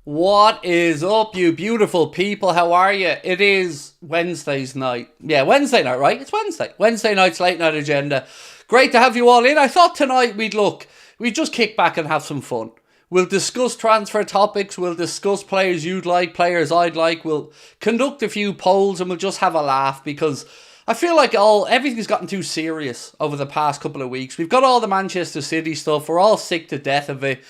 What is up, you beautiful people? How are you? It is Wednesday's night. Yeah, Wednesday night, right? It's Wednesday. Wednesday night's late night agenda. Great to have you all in. I thought tonight we'd just kick back and have some fun. We'll discuss transfer topics. We'll discuss players you'd like, players I'd like. We'll conduct a few polls and we'll just have a laugh because I feel like everything's gotten too serious over the past couple of weeks. We've got all the Manchester City stuff. We're all sick to death of it.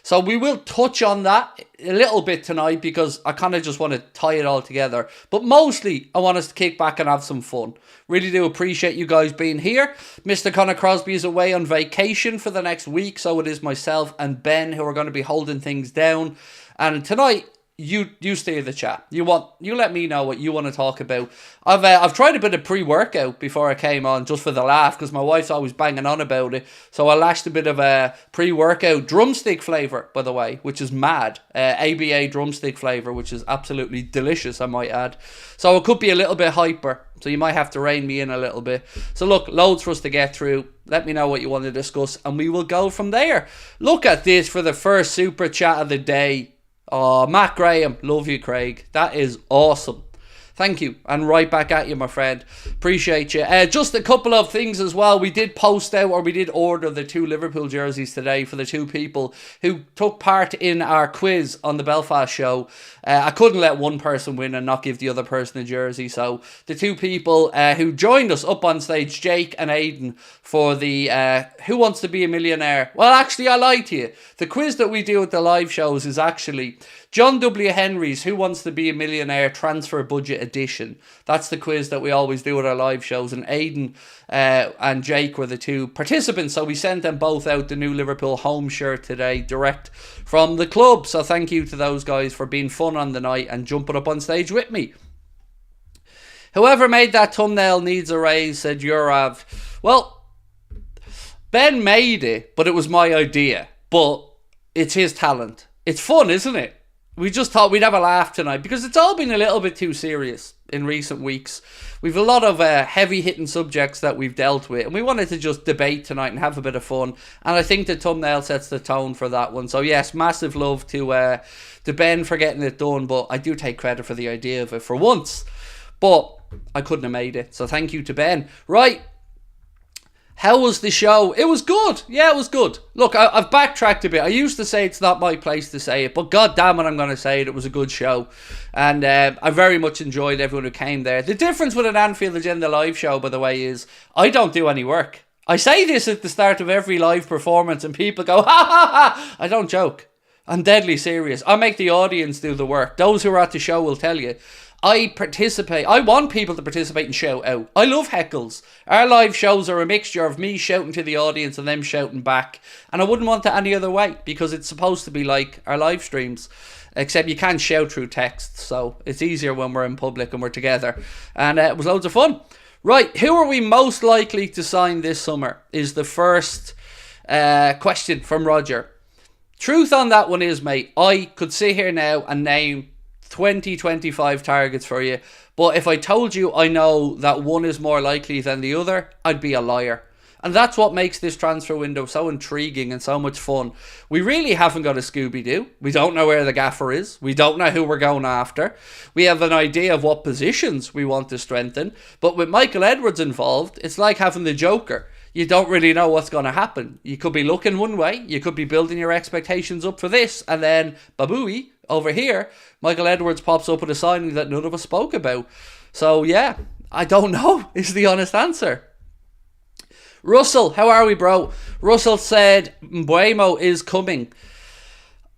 So we will touch on that a little bit tonight because I kind of just want to tie it all together. But mostly, I want us to kick back and have some fun. Really do appreciate you guys being here. Mr. Conor Crosby is away on vacation for the next week, so it is myself and Ben who are going to be holding things down. And tonight, you steer the chat. You let me know what you want to talk about. I've tried a bit of pre-workout before I came on just for the laugh because my wife's always banging on about it. So I lashed a bit of a pre-workout drumstick flavour, by the way, which is mad. ABA drumstick flavour, which is absolutely delicious, I might add. So it could be a little bit hyper. So you might have to rein me in a little bit. So look, loads for us to get through. Let me know what you want to discuss and we will go from there. Look at this for the first super chat of the day. Oh, Matt Graham. Love you, Craig. That is awesome. Thank you. And right back at you, my friend. Appreciate you. Just a couple of things as well. We did post out, or we did order the 2 Liverpool jerseys today for the 2 people who took part in our quiz on the Belfast show. I couldn't let one person win and not give the other person a jersey. So the 2 people who joined us up on stage, Jake and Aidan, for the Who Wants to Be a Millionaire? Well, actually, I lied to you. The quiz that we do at the live shows is actually John W. Henry's Who Wants to Be a Millionaire Transfer Budget Edition. That's the quiz that we always do at our live shows. And Aidan and Jake were the 2 participants. So we sent them both out the new Liverpool home shirt today, direct from the club. So thank you to those guys for being fun on the night and jumping up on stage with me. Whoever made that thumbnail needs a raise, said Jurav. Well, Ben made it, but it was my idea. But it's his talent. It's fun, isn't it? We just thought we'd have a laugh tonight because it's all been a little bit too serious in recent weeks. We've a lot of heavy-hitting subjects that we've dealt with, and we wanted to just debate tonight and have a bit of fun. And I think the thumbnail sets the tone for that one. So yes, massive love to Ben for getting it done, but I do take credit for the idea of it for once. But I couldn't have made it, so thank you to Ben. Right. How was the show? It was good. Yeah, it was good. Look, I've backtracked a bit. I used to say it's not my place to say it, but god damn it, I'm going to say it. It was a good show. And I very much enjoyed everyone who came there. The difference with an Anfield Agenda live show, by the way, is I don't do any work. I say this at the start of every live performance and people go, ha ha ha. I don't joke. I'm deadly serious. I make the audience do the work. Those who are at the show will tell you. I participate. I want people to participate and shout out. I love heckles. Our live shows are a mixture of me shouting to the audience and them shouting back. And I wouldn't want it any other way because it's supposed to be like our live streams. Except you can't shout through text. So it's easier when we're in public and we're together. And it was loads of fun. Right, who are we most likely to sign this summer is the first question from Roger. Truth on that one is, mate, I could sit here now and name 20-25 targets for you, but if I told you I know that one is more likely than the other, I'd be a liar. And that's what makes this transfer window so intriguing and so much fun. We really haven't got a Scooby-Doo. We don't know where the gaffer is. We don't know who we're going after. We have an idea of what positions we want to strengthen, but with Michael Edwards involved, it's like having the Joker. You don't really know what's going to happen. You could be looking one way, you could be building your expectations up for this, and then, babooey, over here, Michael Edwards pops up with a signing that none of us spoke about. So yeah, I don't know is the honest answer. Russell, how are we, bro? Russell said Mbeumo is coming.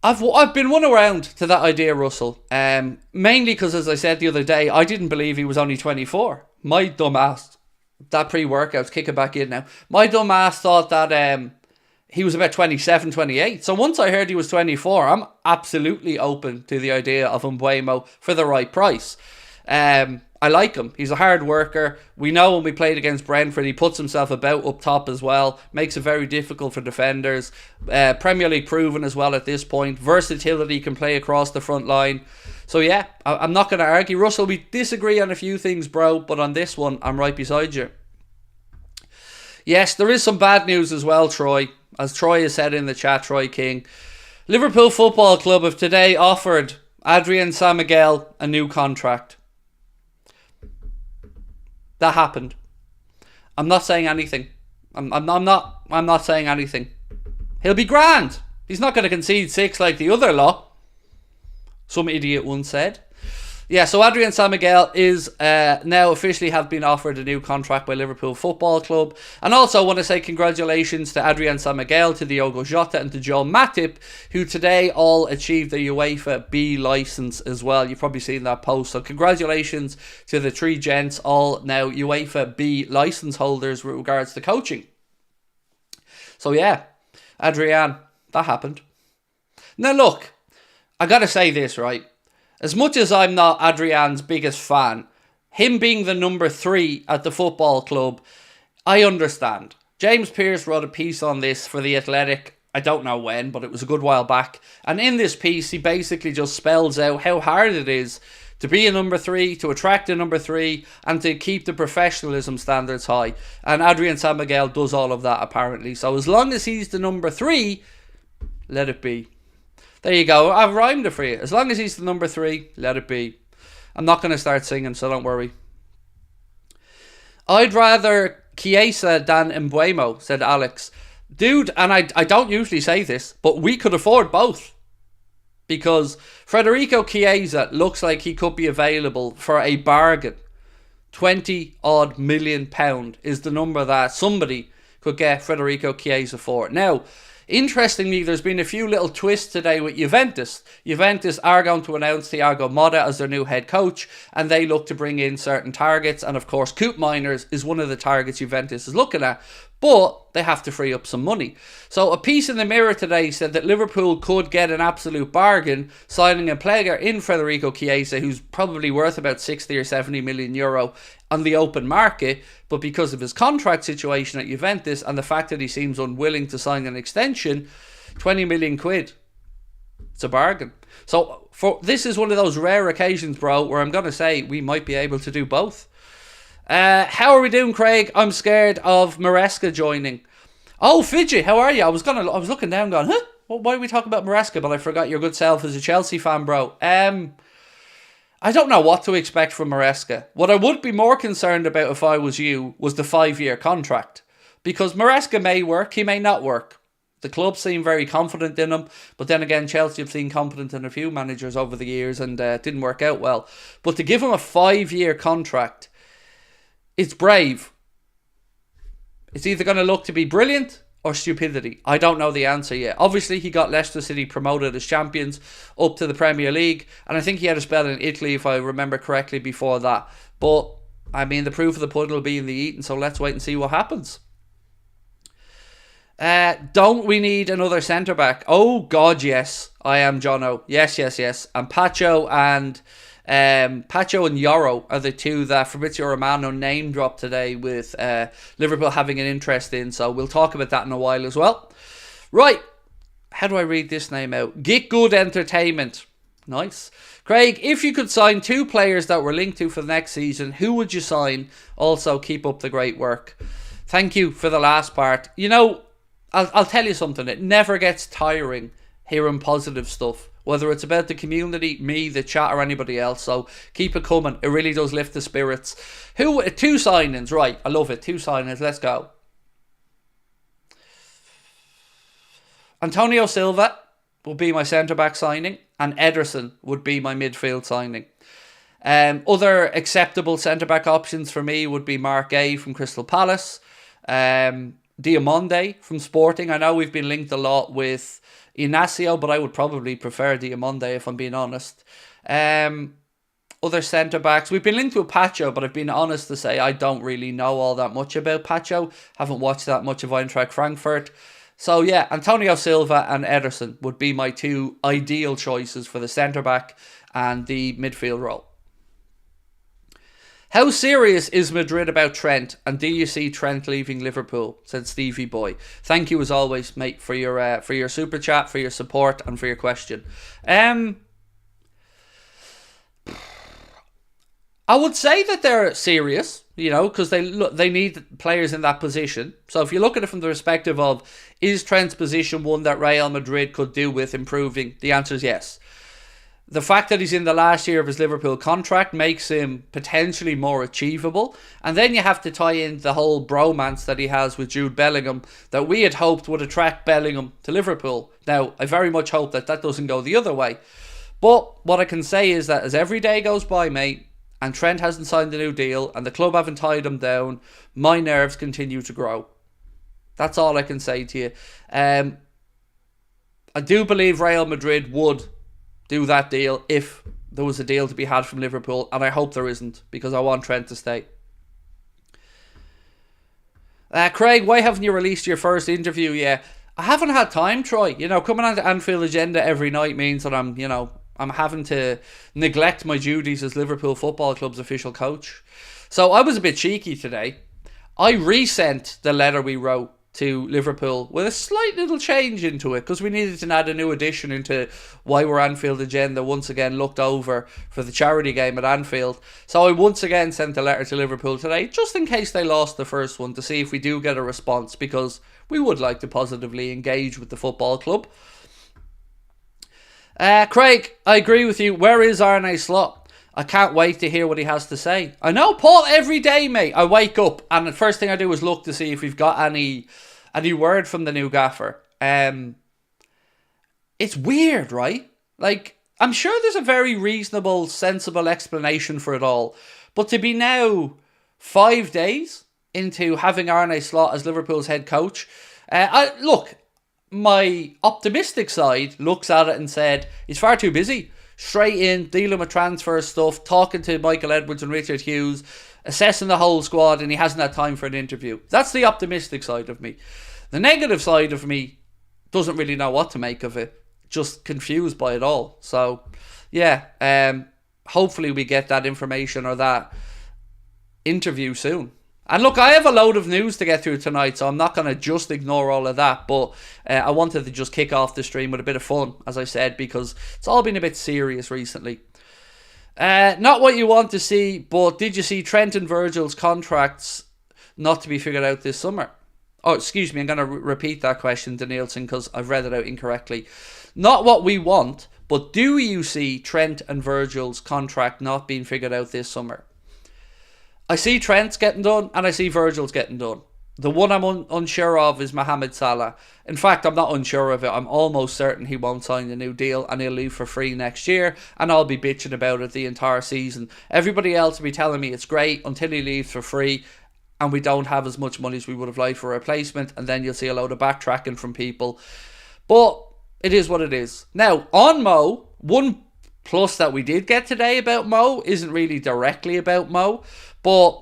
I've been one around to that idea, Russell. Mainly because, as I said the other day, I didn't believe he was only 24. My dumb ass, that pre-workout's kicking back in now. My dumb ass thought that he was about 27, 28. So once I heard he was 24, I'm absolutely open to the idea of Mbeumo for the right price. I like him. He's a hard worker. We know when we played against Brentford, he puts himself about up top as well. Makes it very difficult for defenders. Premier League proven as well at this point. Versatility, can play across the front line. So yeah, I'm not going to argue. Russell, we disagree on a few things, bro, but on this one, I'm right beside you. Yes, there is some bad news as well, Troy. As Troy has said in the chat, Troy King. Liverpool Football Club have today offered Adrian San Miguel a new contract. That happened. I'm not saying anything. I'm not saying anything. He'll be grand. He's not going to concede 6 like the other lot. Some idiot once said. Yeah, so Adrian San Miguel is now officially have been offered a new contract by Liverpool Football Club. And also want to say congratulations to Adrian San Miguel, to Diogo Jota and to Joe Matip, who today all achieved the UEFA B licence as well. You've probably seen that post. So congratulations to the 3 gents, all now UEFA B licence holders with regards to coaching. So yeah, Adrian, that happened. Now look, I got to say this, right? As much as I'm not Adrian's biggest fan, him being the number 3 at the football club, I understand. James Pearce wrote a piece on this for The Athletic, I don't know when, but it was a good while back. And in this piece, he basically just spells out how hard it is to be a number 3, to attract a number 3, and to keep the professionalism standards high. And Adrian San Miguel does all of that, apparently. So as long as he's the number 3, let it be. There you go. I've rhymed it for you. As long as he's the number 3, let it be. I'm not going to start singing, so don't worry. I'd rather Chiesa than Mbeumo, said Alex. Dude, and I don't usually say this, but we could afford both. Because Federico Chiesa looks like he could be available for a bargain. 20-odd million pound is the number that somebody could get Federico Chiesa for. Now, interestingly, there's been a few little twists today with Juventus. Juventus are going to announce Thiago Motta as their new head coach, and they look to bring in certain targets. And of course, Coop Miners is one of the targets Juventus is looking at, but they have to free up some money. So a piece in the Mirror today said that Liverpool could get an absolute bargain signing a player in Federico Chiesa, who's probably worth about 60 or 70 million euro on the open market, but because of his contract situation at Juventus and the fact that he seems unwilling to sign an extension, 20 million quid. It's a bargain. So this is one of those rare occasions, bro, where I'm going to say we might be able to do both. How are we doing, Craig? I'm scared of Maresca joining. Oh, Fidget, how are you? I was looking down going, huh? Why are we talking about Maresca? But I forgot your good self as a Chelsea fan, bro. I don't know what to expect from Maresca. What I would be more concerned about if I was you was the 5-year contract. Because Maresca may work, he may not work. The club seem very confident in him. But then again, Chelsea have seen confident in a few managers over the years and it didn't work out well. But to give him a 5-year contract, it's brave. It's either going to look to be brilliant or stupidity. I don't know the answer yet. Obviously, he got Leicester City promoted as champions up to the Premier League. And I think he had a spell in Italy, if I remember correctly, before that. But, I mean, the proof of the pudding will be in the eating. So let's wait and see what happens. Don't we need another centre-back? Oh, God, yes. I am Jono. Yes. And Pacho and Yoro are the two that Fabrizio Romano name dropped today, with Liverpool having an interest in. So we'll talk about that in a while as well. Right. How do I read this name out? Get Good Entertainment. Nice. Craig, if you could sign 2 players that were linked to for the next season, who would you sign? Also, keep up the great work. Thank you for the last part. You know, I'll tell you something. It never gets tiring hearing positive stuff, whether it's about the community, me, the chat, or anybody else. So keep it coming. It really does lift the spirits. 2 signings, right? I love it. 2 signings. Let's go. Antonio Silva will be my centre-back signing, and Ederson would be my midfield signing. Other acceptable centre-back options for me would be Mark A from Crystal Palace, Diamonde from Sporting. I know we've been linked a lot with Inacio, but I would probably prefer Diamonde if I'm being honest. Other centre-backs, we've been linked with Pacho, but I've been honest to say I don't really know all that much about Pacho. Haven't watched that much of Eintracht Frankfurt. So yeah, Antonio Silva and Ederson would be my 2 ideal choices for the centre-back and the midfield role. How serious is Madrid about Trent, and do you see Trent leaving Liverpool? Said Stevie Boy. Thank you as always, mate, for your super chat, for your support, and for your question. I would say that they're serious, because they need players in that position. So if you look at it from the perspective of, is Trent's position one that Real Madrid could do with improving? The answer is yes. The fact that he's in the last year of his Liverpool contract makes him potentially more achievable. And then you have to tie in the whole bromance that he has with Jude Bellingham that we had hoped would attract Bellingham to Liverpool. Now, I very much hope that doesn't go the other way. But what I can say is that as every day goes by, mate, and Trent hasn't signed a new deal, and the club haven't tied him down, my nerves continue to grow. That's all I can say to you. I do believe Real Madrid would do that deal if there was a deal to be had from Liverpool, and I hope there isn't, because I want Trent to stay. Craig, why haven't you released your first interview yet? I haven't had time, Troy. Coming on to Anfield Agenda every night means that I'm having to neglect my duties as Liverpool Football Club's official coach. So I was a bit cheeky today. I resent the letter we wrote to Liverpool with a slight little change into it, because we needed to add a new addition into why we're Anfield Agenda once again looked over for the charity game at Anfield. So I once again sent a letter to Liverpool today, just in case they lost the first one, to see if we do get a response, because we would like to positively engage with the football club. Craig, I agree with you. Where is Arne Slot? I can't wait to hear what he has to say. I know, Paul, every day, mate, I wake up and the first thing I do is look to see if we've got any word from the new gaffer. It's weird, right? Like, I'm sure there's a very reasonable, sensible explanation for it all. But to be now 5 days into having Arne Slot as Liverpool's head coach, my optimistic side looks at it and said, he's far too busy. Straight in, dealing with transfer stuff, talking to Michael Edwards and Richard Hughes, assessing the whole squad, and he hasn't had time for an interview. That's the optimistic side of me. The negative side of me doesn't really know what to make of it. Just confused by it all. So, yeah, hopefully we get that information or that interview soon. And look, I have a load of news to get through tonight, so I'm not going to just ignore all of that. But I wanted to just kick off the stream with a bit of fun, as I said, because it's all been a bit serious recently. Not what you want to see, but did you see Trent and Virgil's contracts not to be figured out this summer? Oh, excuse me, I'm going to repeat that question to Nielsen because I've read it out incorrectly. Not what we want, but do you see Trent and Virgil's contract not being figured out this summer? I see Trent's getting done and I see Virgil's getting done. The one I'm unsure of is Mohamed Salah. In fact, I'm not unsure of it. I'm almost certain he won't sign a new deal and he'll leave for free next year, and I'll be bitching about it the entire season. Everybody else will be telling me it's great until he leaves for free and we don't have as much money as we would have liked for a replacement, and then you'll see a load of backtracking from people. But it is what it is. Now, on Mo, one plus that we did get today about Mo isn't really directly about Mo, but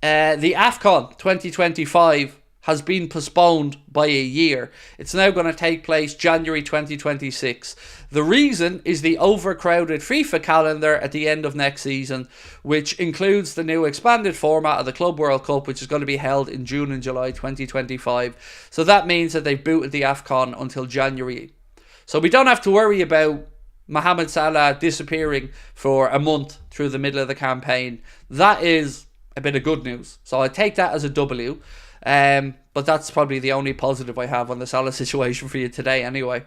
the AFCON 2025 has been postponed by a year. It's now going to take place January 2026. The reason is the overcrowded FIFA calendar at the end of next season, which includes the new expanded format of the Club World Cup, which is going to be held in June and July 2025. So that means that they've booted the AFCON until January. So we don't have to worry about Mohamed Salah disappearing for a month through the middle of the campaign. That is a bit of good news. So I take that as a W. But that's probably the only positive I have on the Salah situation for you today anyway.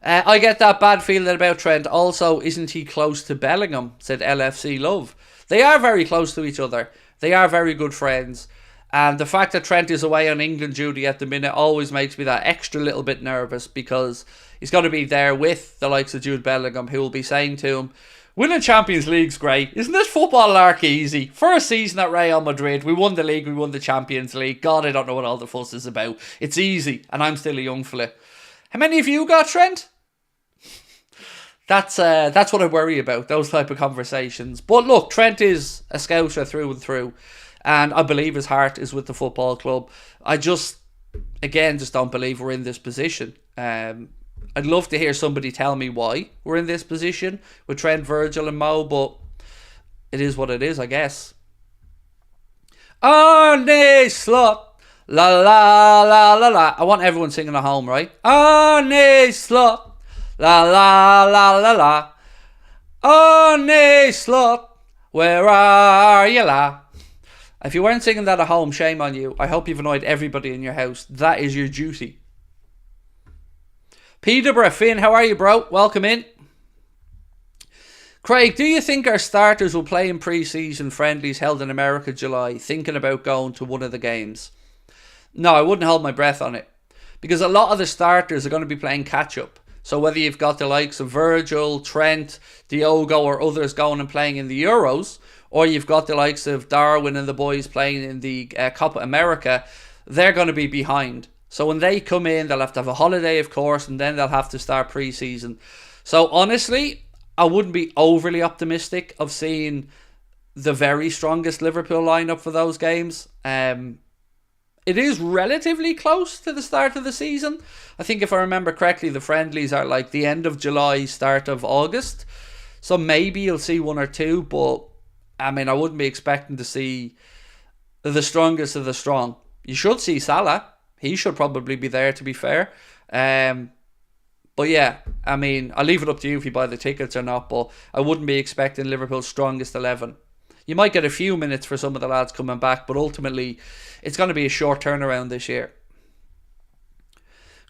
I get that bad feeling about Trent. Also, isn't he close to Bellingham? Said LFC Love. They are very close to each other. They are very good friends. And the fact that Trent is away on England duty at the minute always makes me that extra little bit nervous, because he's got to be there with the likes of Jude Bellingham, who will be saying to him, winning Champions League's great. Isn't this football lark easy? First season at Real Madrid, we won the league, we won the Champions League. God, I don't know what all the fuss is about. It's easy, and I'm still a young fella. How many of you got Trent? That's what I worry about, those type of conversations. But look, Trent is a scouser through and through, and I believe his heart is with the football club. I just don't believe we're in this position. I'd love to hear somebody tell me why we're in this position with Trent, Virgil and Mo, but it is what it is, I guess. Arne Slot, la la la la la. I want everyone singing at home, right? Arne Slot, la la la la la. Arne Slot, where are you, la? If you weren't singing that at home, shame on you. I hope you've annoyed everybody in your house. That is your duty. Peterborough, Finn, how are you, bro? Welcome in. Craig, do you think our starters will play in pre-season friendlies held in America July, thinking about going to one of the games? No, I wouldn't hold my breath on it. Because a lot of the starters are going to be playing catch-up. So whether you've got the likes of Virgil, Trent, Diogo or others going and playing in the Euros, or you've got the likes of Darwin and the boys playing in the Copa America, they're going to be behind. So when they come in, they'll have to have a holiday, of course, and then they'll have to start pre-season. So honestly, I wouldn't be overly optimistic of seeing the very strongest Liverpool lineup for those games. It is relatively close to the start of the season. I think if I remember correctly, the friendlies are like the end of July, start of August. So maybe you'll see one or two, but I mean, I wouldn't be expecting to see the strongest of the strong. You should see Salah. He should probably be there, to be fair. But yeah, I mean, I'll leave it up to you if you buy the tickets or not, but I wouldn't be expecting Liverpool's strongest 11. You might get a few minutes for some of the lads coming back, but ultimately, it's going to be a short turnaround this year.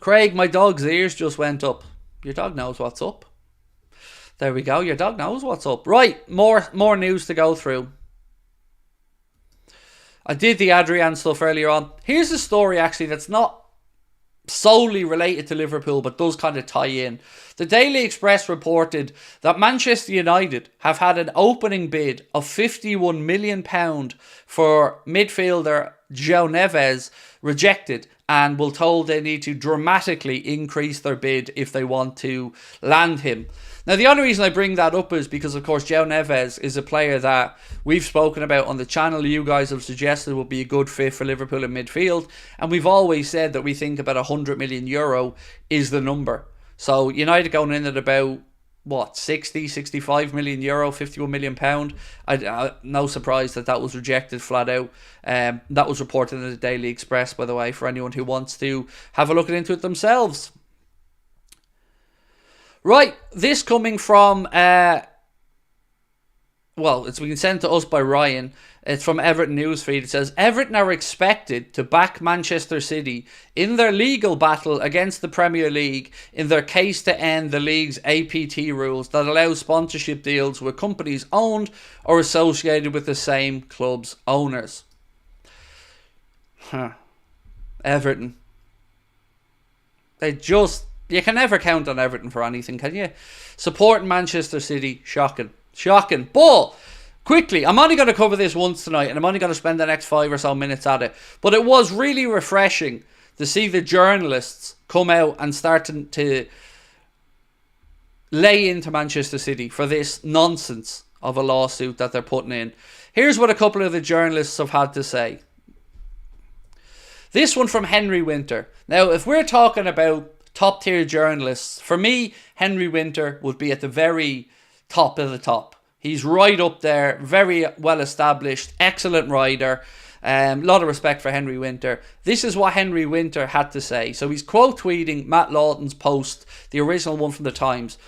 Craig, my dog's ears just went up. Your dog knows what's up. There we go, your dog knows what's up. Right, more news to go through. I did the Adrian stuff earlier on. Here's a story actually that's not solely related to Liverpool, but does kind of tie in. The Daily Express reported that Manchester United have had an opening bid of £51 million for midfielder Joe Neves rejected, and were told they need to dramatically increase their bid if they want to land him. Now, the only reason I bring that up is because, of course, Joe Neves is a player that we've spoken about on the channel. You guys have suggested would be a good fit for Liverpool in midfield. And we've always said that we think about €100 million is the number. So United going in at about, 65 million euro, £51 million. No surprise that was rejected flat out. That was reported in the Daily Express, by the way, for anyone who wants to have a look into it themselves. Right, this coming from, it's been sent to us by Ryan. It's from Everton Newsfeed. It says, Everton are expected to back Manchester City in their legal battle against the Premier League in their case to end the league's APT rules that allow sponsorship deals with companies owned or associated with the same club's owners. Everton. You can never count on Everton for anything, can you? Supporting Manchester City, shocking. But, quickly, I'm only going to cover this once tonight, and I'm only going to spend the next 5 or so minutes at it. But it was really refreshing to see the journalists come out and starting to lay into Manchester City for this nonsense of a lawsuit that they're putting in. Here's what a couple of the journalists have had to say. This one from Henry Winter. Now, if we're talking about top tier journalists, for me, Henry Winter would be at the very top of the top. He's right up there, very well established, excellent writer. A lot of respect for Henry Winter. This is what Henry Winter had to say. So he's quote tweeting Matt Lawton's post, the original one from the Times.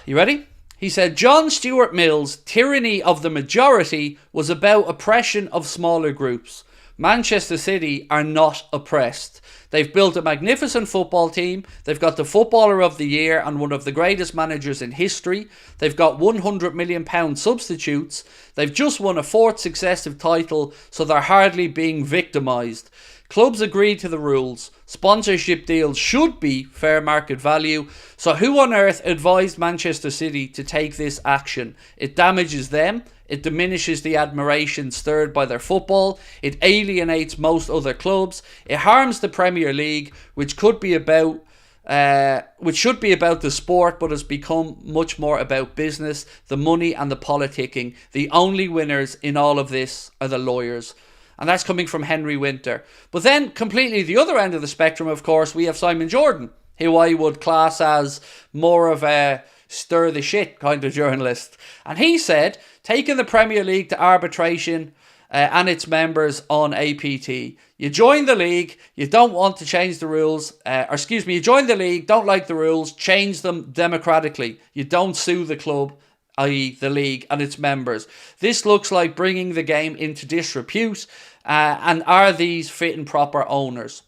You ready? He said, John Stuart Mill's tyranny of the majority was about oppression of smaller groups. Manchester City are not oppressed. They've built a magnificent football team. They've got the Footballer of the Year and one of the greatest managers in history. They've got £100 million substitutes. They've just won a 4th successive title, so they're hardly being victimised. Clubs agreed to the rules. Sponsorship deals should be fair market value. So who on earth advised Manchester City to take this action? It damages them. It diminishes the admiration stirred by their football. It alienates most other clubs. It harms the Premier League, which should be about the sport, but has become much more about business, the money and the politicking. The only winners in all of this are the lawyers. And that's coming from Henry Winter. But then, completely the other end of the spectrum, of course, we have Simon Jordan, who I would class as more of a stir the shit kind of journalist. And he said, taking the Premier League to arbitration and its members on APT. You join the league, you don't want to change the rules, you join the league, don't like the rules, change them democratically. You don't sue the club i.e. the league and its members. This looks like bringing the game into disrepute, and are these fit and proper owners?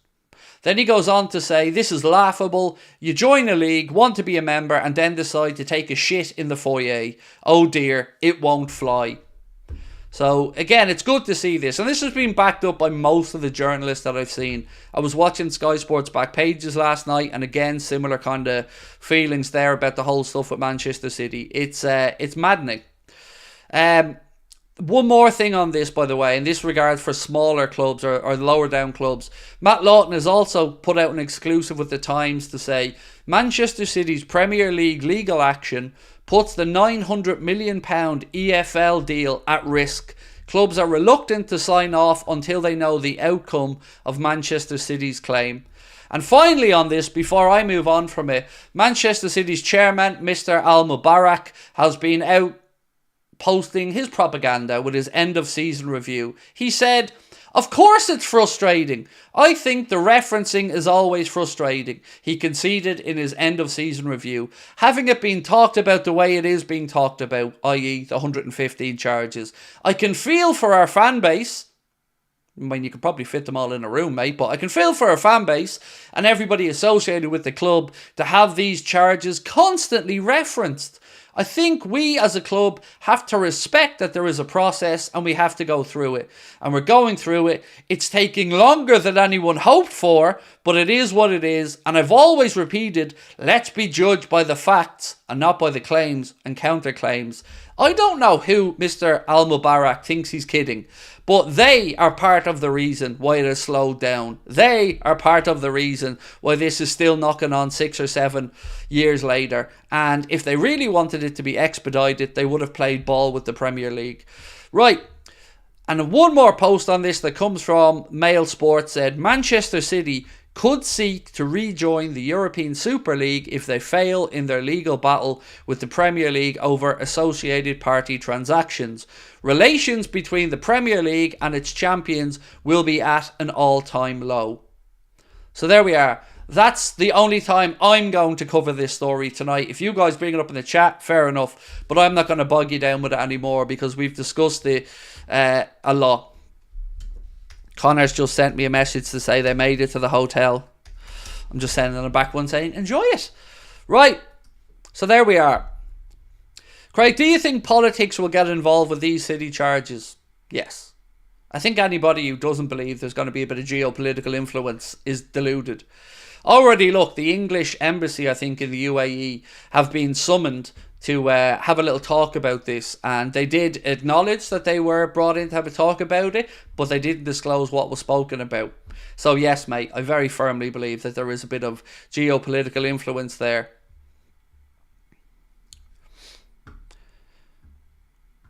Then he goes on to say, this is laughable. You join a league, want to be a member, and then decide to take a shit in the foyer. Oh dear, it won't fly. So, again, it's good to see this. And this has been backed up by most of the journalists that I've seen. I was watching Sky Sports back pages last night, and again, similar kind of feelings there about the whole stuff with Manchester City. It's maddening. One more thing on this, by the way, in this regard for smaller clubs or lower down clubs. Matt Lawton has also put out an exclusive with the Times to say Manchester City's Premier League legal action puts the £900 million EFL deal at risk. Clubs are reluctant to sign off until they know the outcome of Manchester City's claim. And finally on this, before I move on from it, Manchester City's chairman, Mr. Al-Mubarak, has been out posting his propaganda with his end of season review. He said, of course it's frustrating. I think the referencing is always frustrating. He conceded in his end of season review. Having it been talked about the way it is being talked about, i.e. the 115 charges. I can feel for our fan base. I mean, you could probably fit them all in a room, mate, but I can feel for our fan base and everybody associated with the club to have these charges constantly referenced. I think we as a club have to respect that there is a process and we have to go through it. And we're going through it. It's taking longer than anyone hoped for, but it is what it is. And I've always repeated, let's be judged by the facts and not by the claims and counterclaims. I don't know who Mr. Al-Mubarak thinks he's kidding, but they are part of the reason why it has slowed down. They are part of the reason why this is still knocking on 6 or 7 years later. And if they really wanted it to be expedited, they would have played ball with the Premier League. Right. And one more post on this that comes from Mail Sports said, Manchester City could seek to rejoin the European Super League if they fail in their legal battle with the Premier League over associated party transactions. Relations between the Premier League and its champions will be at an all-time low. So there we are. That's the only time I'm going to cover this story tonight. If you guys bring it up in the chat, fair enough. But I'm not going to bog you down with it anymore because we've discussed it a lot. Connor's just sent me a message to say they made it to the hotel. I'm just sending them back one saying, enjoy it. Right. So there we are. Craig, do you think politics will get involved with these City charges? Yes. I think anybody who doesn't believe there's going to be a bit of geopolitical influence is deluded. Already, look, the English embassy, I think, in the UAE have been summoned to have a little talk about this, and they did acknowledge that they were brought in to have a talk about it, but they didn't disclose what was spoken about. So yes, mate, I very firmly believe that there is a bit of geopolitical influence there.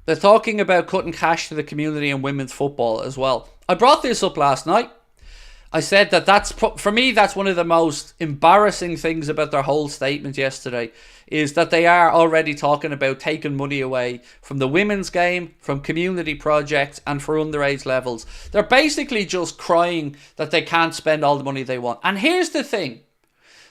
They're talking about cutting cash to the community and women's football as well. I brought this up last night. I said that for me, that's one of the most embarrassing things about their whole statement yesterday, is that they are already talking about taking money away from the women's game, from community projects, and for underage levels. They're basically just crying that they can't spend all the money they want. And here's the thing.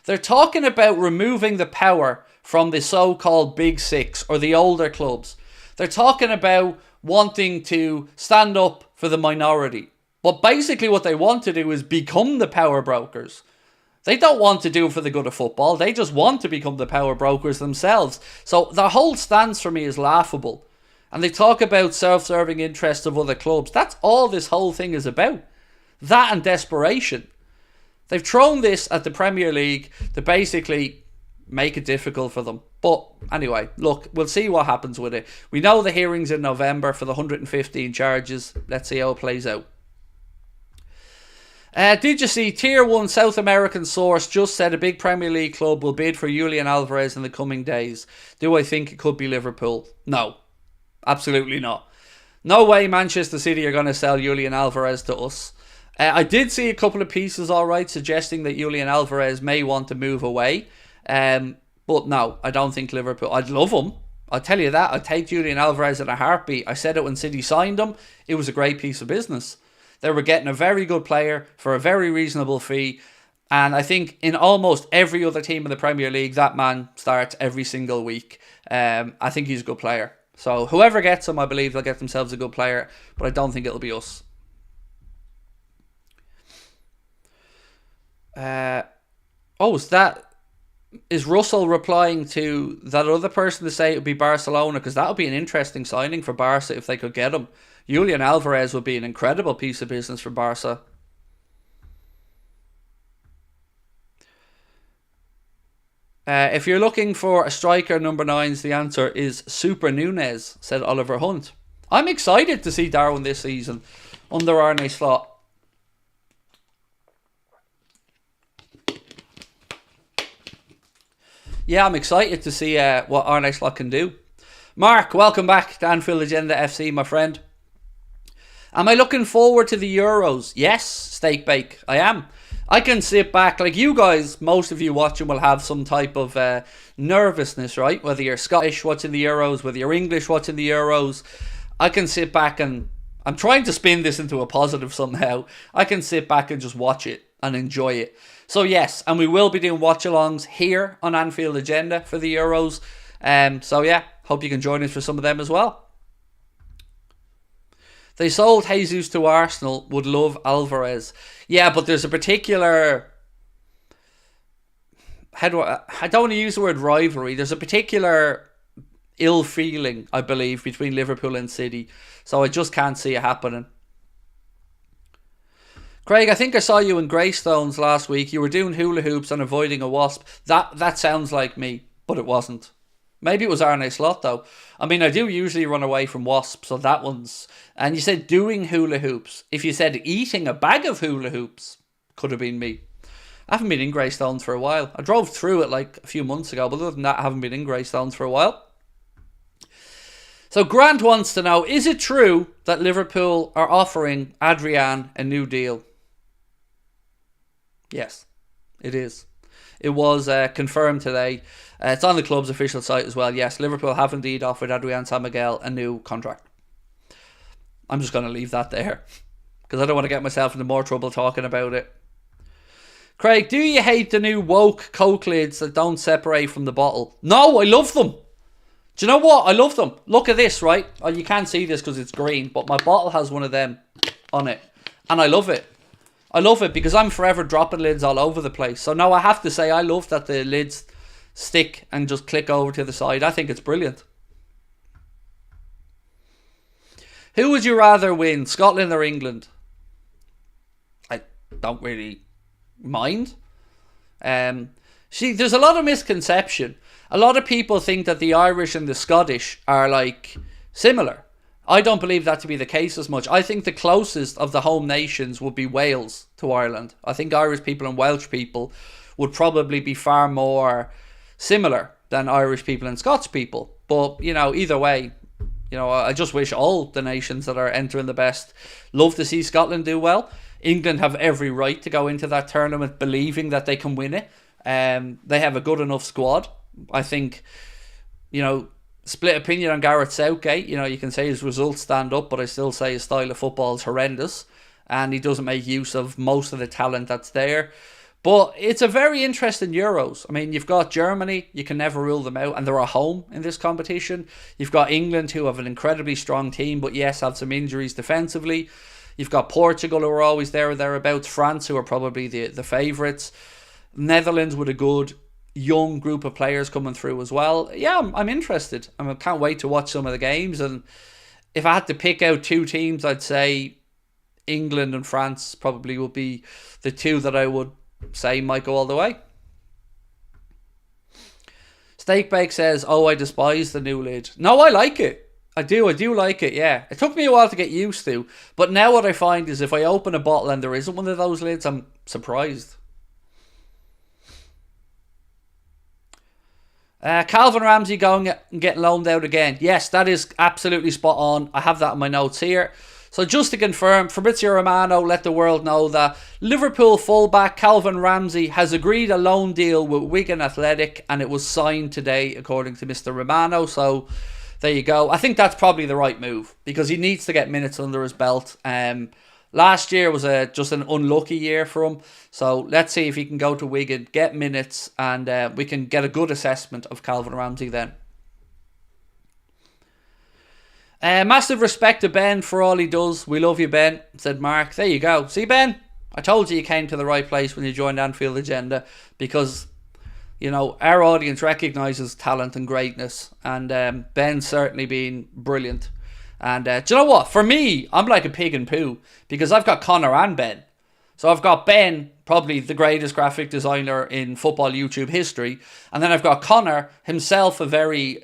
They're talking about removing the power from the so-called Big Six or the older clubs. They're talking about wanting to stand up for the minority. But basically what they want to do is become the power brokers. They don't want to do it for the good of football. They just want to become the power brokers themselves. So their whole stance for me is laughable. And they talk about self-serving interests of other clubs. That's all this whole thing is about. That and desperation. They've thrown this at the Premier League to basically make it difficult for them. But anyway, look, we'll see what happens with it. We know the hearings in November for the 115 charges. Let's see how it plays out. Did you see Tier 1 South American source just said a big Premier League club will bid for Julian Alvarez in the coming days? Do I think it could be Liverpool? No, absolutely not. No way Manchester City are going to sell Julian Alvarez to us. I did see a couple of pieces, alright, suggesting that Julian Alvarez may want to move away. But no, I don't think Liverpool. I'd love him. I'll tell you that. I'd take Julian Alvarez in a heartbeat. I said it when City signed him. It was a great piece of business. They were getting a very good player for a very reasonable fee. And I think in almost every other team in the Premier League, that man starts every single week. I think he's a good player. So whoever gets him, I believe they'll get themselves a good player. But I don't think it'll be us. Is Russell replying to that other person to say it would be Barcelona? Because that would be an interesting signing for Barca if they could get him. Julian Alvarez would be an incredible piece of business for Barca. If you're looking for a striker number 9s, the answer is Super Nunes, said Oliver Hunt. I'm excited to see Darwin this season under Arne Slot. Yeah, I'm excited to see what Arne Slot can do. Mark, welcome back to Anfield Agenda FC, my friend. Am I looking forward to the Euros? Yes, Steak Bake, I am. I can sit back, like you guys, most of you watching will have some type of nervousness, right? Whether you're Scottish watching the Euros, whether you're English watching the Euros. I can sit back and, I'm trying to spin this into a positive somehow. I can sit back and just watch it and enjoy it. So yes, and we will be doing watch-alongs here on Anfield Agenda for the Euros. So yeah, hope you can join us for some of them as well. They sold Jesus to Arsenal, would love Alvarez. Yeah, but there's a particular... I don't want to use the word rivalry. There's a particular ill feeling, I believe, between Liverpool and City. So I just can't see it happening. Craig, I think I saw you in Greystones last week. You were doing hula hoops and avoiding a wasp. That sounds like me, but it wasn't. Maybe it was Arne Slot, though. I mean, I do usually run away from wasps, so that one's... And you said doing hula hoops. If you said eating a bag of hula hoops, could have been me. I haven't been in Greystones for a while. I drove through it like a few months ago, but other than that, I haven't been in Greystones for a while. So Grant wants to know, is it true that Liverpool are offering Adrian a new deal? Yes, it is. It was confirmed today. It's on the club's official site as well. Yes, Liverpool have indeed offered Adrian San Miguel a new contract. I'm just going to leave that there because I don't want to get myself into more trouble talking about it. Craig, do you hate the new woke Coke lids that don't separate from the bottle? No, I love them. Do you know what? I love them. Look at this, right? Oh, you can't see this because it's green, but my bottle has one of them on it. And I love it. I love it because I'm forever dropping lids all over the place. So no, I have to say I love that the lids stick and just click over to the side. I think it's brilliant. Who would you rather win, Scotland or England? I don't really mind. See, there's a lot of misconception. A lot of people think that the Irish and the Scottish are like similar. I don't believe that to be the case as much. I think the closest of the home nations would be Wales to Ireland. I think Irish people and Welsh people would probably be far more similar than Irish people and Scots people. But, you know, either way, you know, I just wish all the nations that are entering the best. Love to see Scotland do well. England have every right to go into that tournament believing that they can win it. They have a good enough squad. I think, you know, split opinion on Gareth Southgate. You know, you can say his results stand up, but I still say his style of football is horrendous. And he doesn't make use of most of the talent that's there. But it's a very interesting Euros. I mean, you've got Germany, you can never rule them out, and they're at home in this competition. You've got England, who have an incredibly strong team, but yes, have some injuries defensively. You've got Portugal, who are always there or thereabouts. France, who are probably the favourites. Netherlands with a good young group of players coming through as well. Yeah, I'm interested. I can't wait to watch some of the games. And if I had to pick out two teams, I'd say England and France probably would be the two that I would say might go all the way. Steakbake says, oh, I despise the new lid. No, I like it. I do like it, yeah. It took me a while to get used to, but now what I find is if I open a bottle and there isn't one of those lids, I'm surprised. Calvin Ramsay going and getting loaned out again. Yes, that is absolutely spot on. I have that in my notes here. So just to confirm, Fabrizio Romano let the world know that Liverpool fullback Calvin Ramsay has agreed a loan deal with Wigan Athletic, and it was signed today according to Mr. Romano. So there you go. I think that's probably the right move because he needs to get minutes under his belt. Last year was just an unlucky year for him. So let's see if he can go to Wigan, get minutes, and we can get a good assessment of Calvin Ramsay then. Massive respect to Ben for all he does. We love you, Ben, said Mark. There you go. See, Ben? I told you came to the right place when you joined Anfield Agenda, because, you know, our audience recognises talent and greatness, and Ben's certainly been brilliant. And do you know what? For me, I'm like a pig and poo, because I've got Connor and Ben. So I've got Ben, probably the greatest graphic designer in football YouTube history, and then I've got Connor, himself a very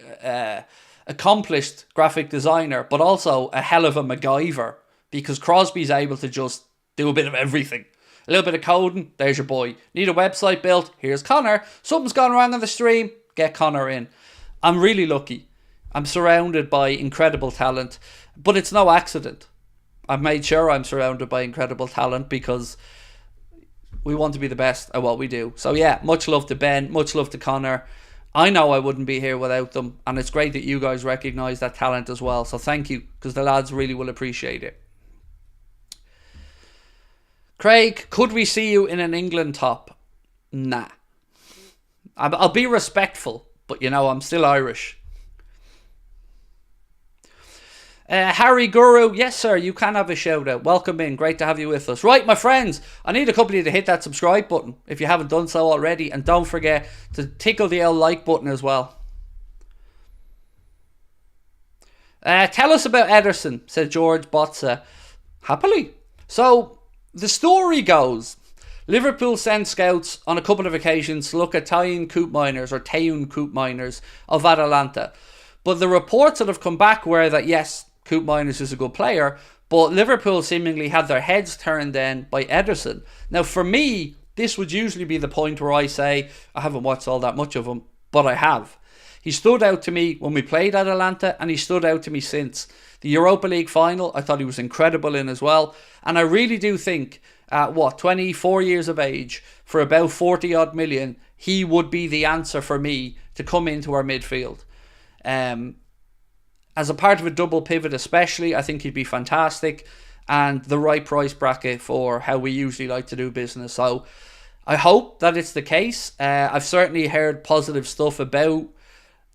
accomplished graphic designer, but also a hell of a MacGyver, because Crosby's able to just do a bit of everything. A little bit of coding, there's your boy. Need a website built, here's Connor. Something's gone wrong on the stream, get Connor in. I'm really lucky. I'm surrounded by incredible talent, but it's no accident. I've made sure I'm surrounded by incredible talent because we want to be the best at what we do. So yeah, much love to Ben, much love to Connor. I know I wouldn't be here without them, and it's great that you guys recognise that talent as well. So thank you, because the lads really will appreciate it. Craig, could we see you in an England top? Nah. I'll be respectful, but you know, I'm still Irish. Harry Guru, yes sir, you can have a shout out. Welcome in, great to have you with us. Right, my friends, I need a couple of you to hit that subscribe button if you haven't done so already, and don't forget to tickle the old like button as well. Tell us about Ederson, said George Botza. Happily. So the story goes, Liverpool sent scouts on a couple of occasions to look at Tayun Koop Miners of Atalanta. But the reports that have come back were that yes, Koop Miners is a good player, but Liverpool seemingly had their heads turned then by Ederson. Now for me, this would usually be the point where I say, I haven't watched all that much of him, but I have. He stood out to me when we played Atalanta, and he stood out to me since. The Europa League final, I thought he was incredible in as well. And I really do think, at 24 years of age, for about 40 odd million, he would be the answer for me to come into our midfield. As a part of a double pivot especially, I think he'd be fantastic, and the right price bracket for how we usually like to do business. So I hope that it's the case. I've certainly heard positive stuff about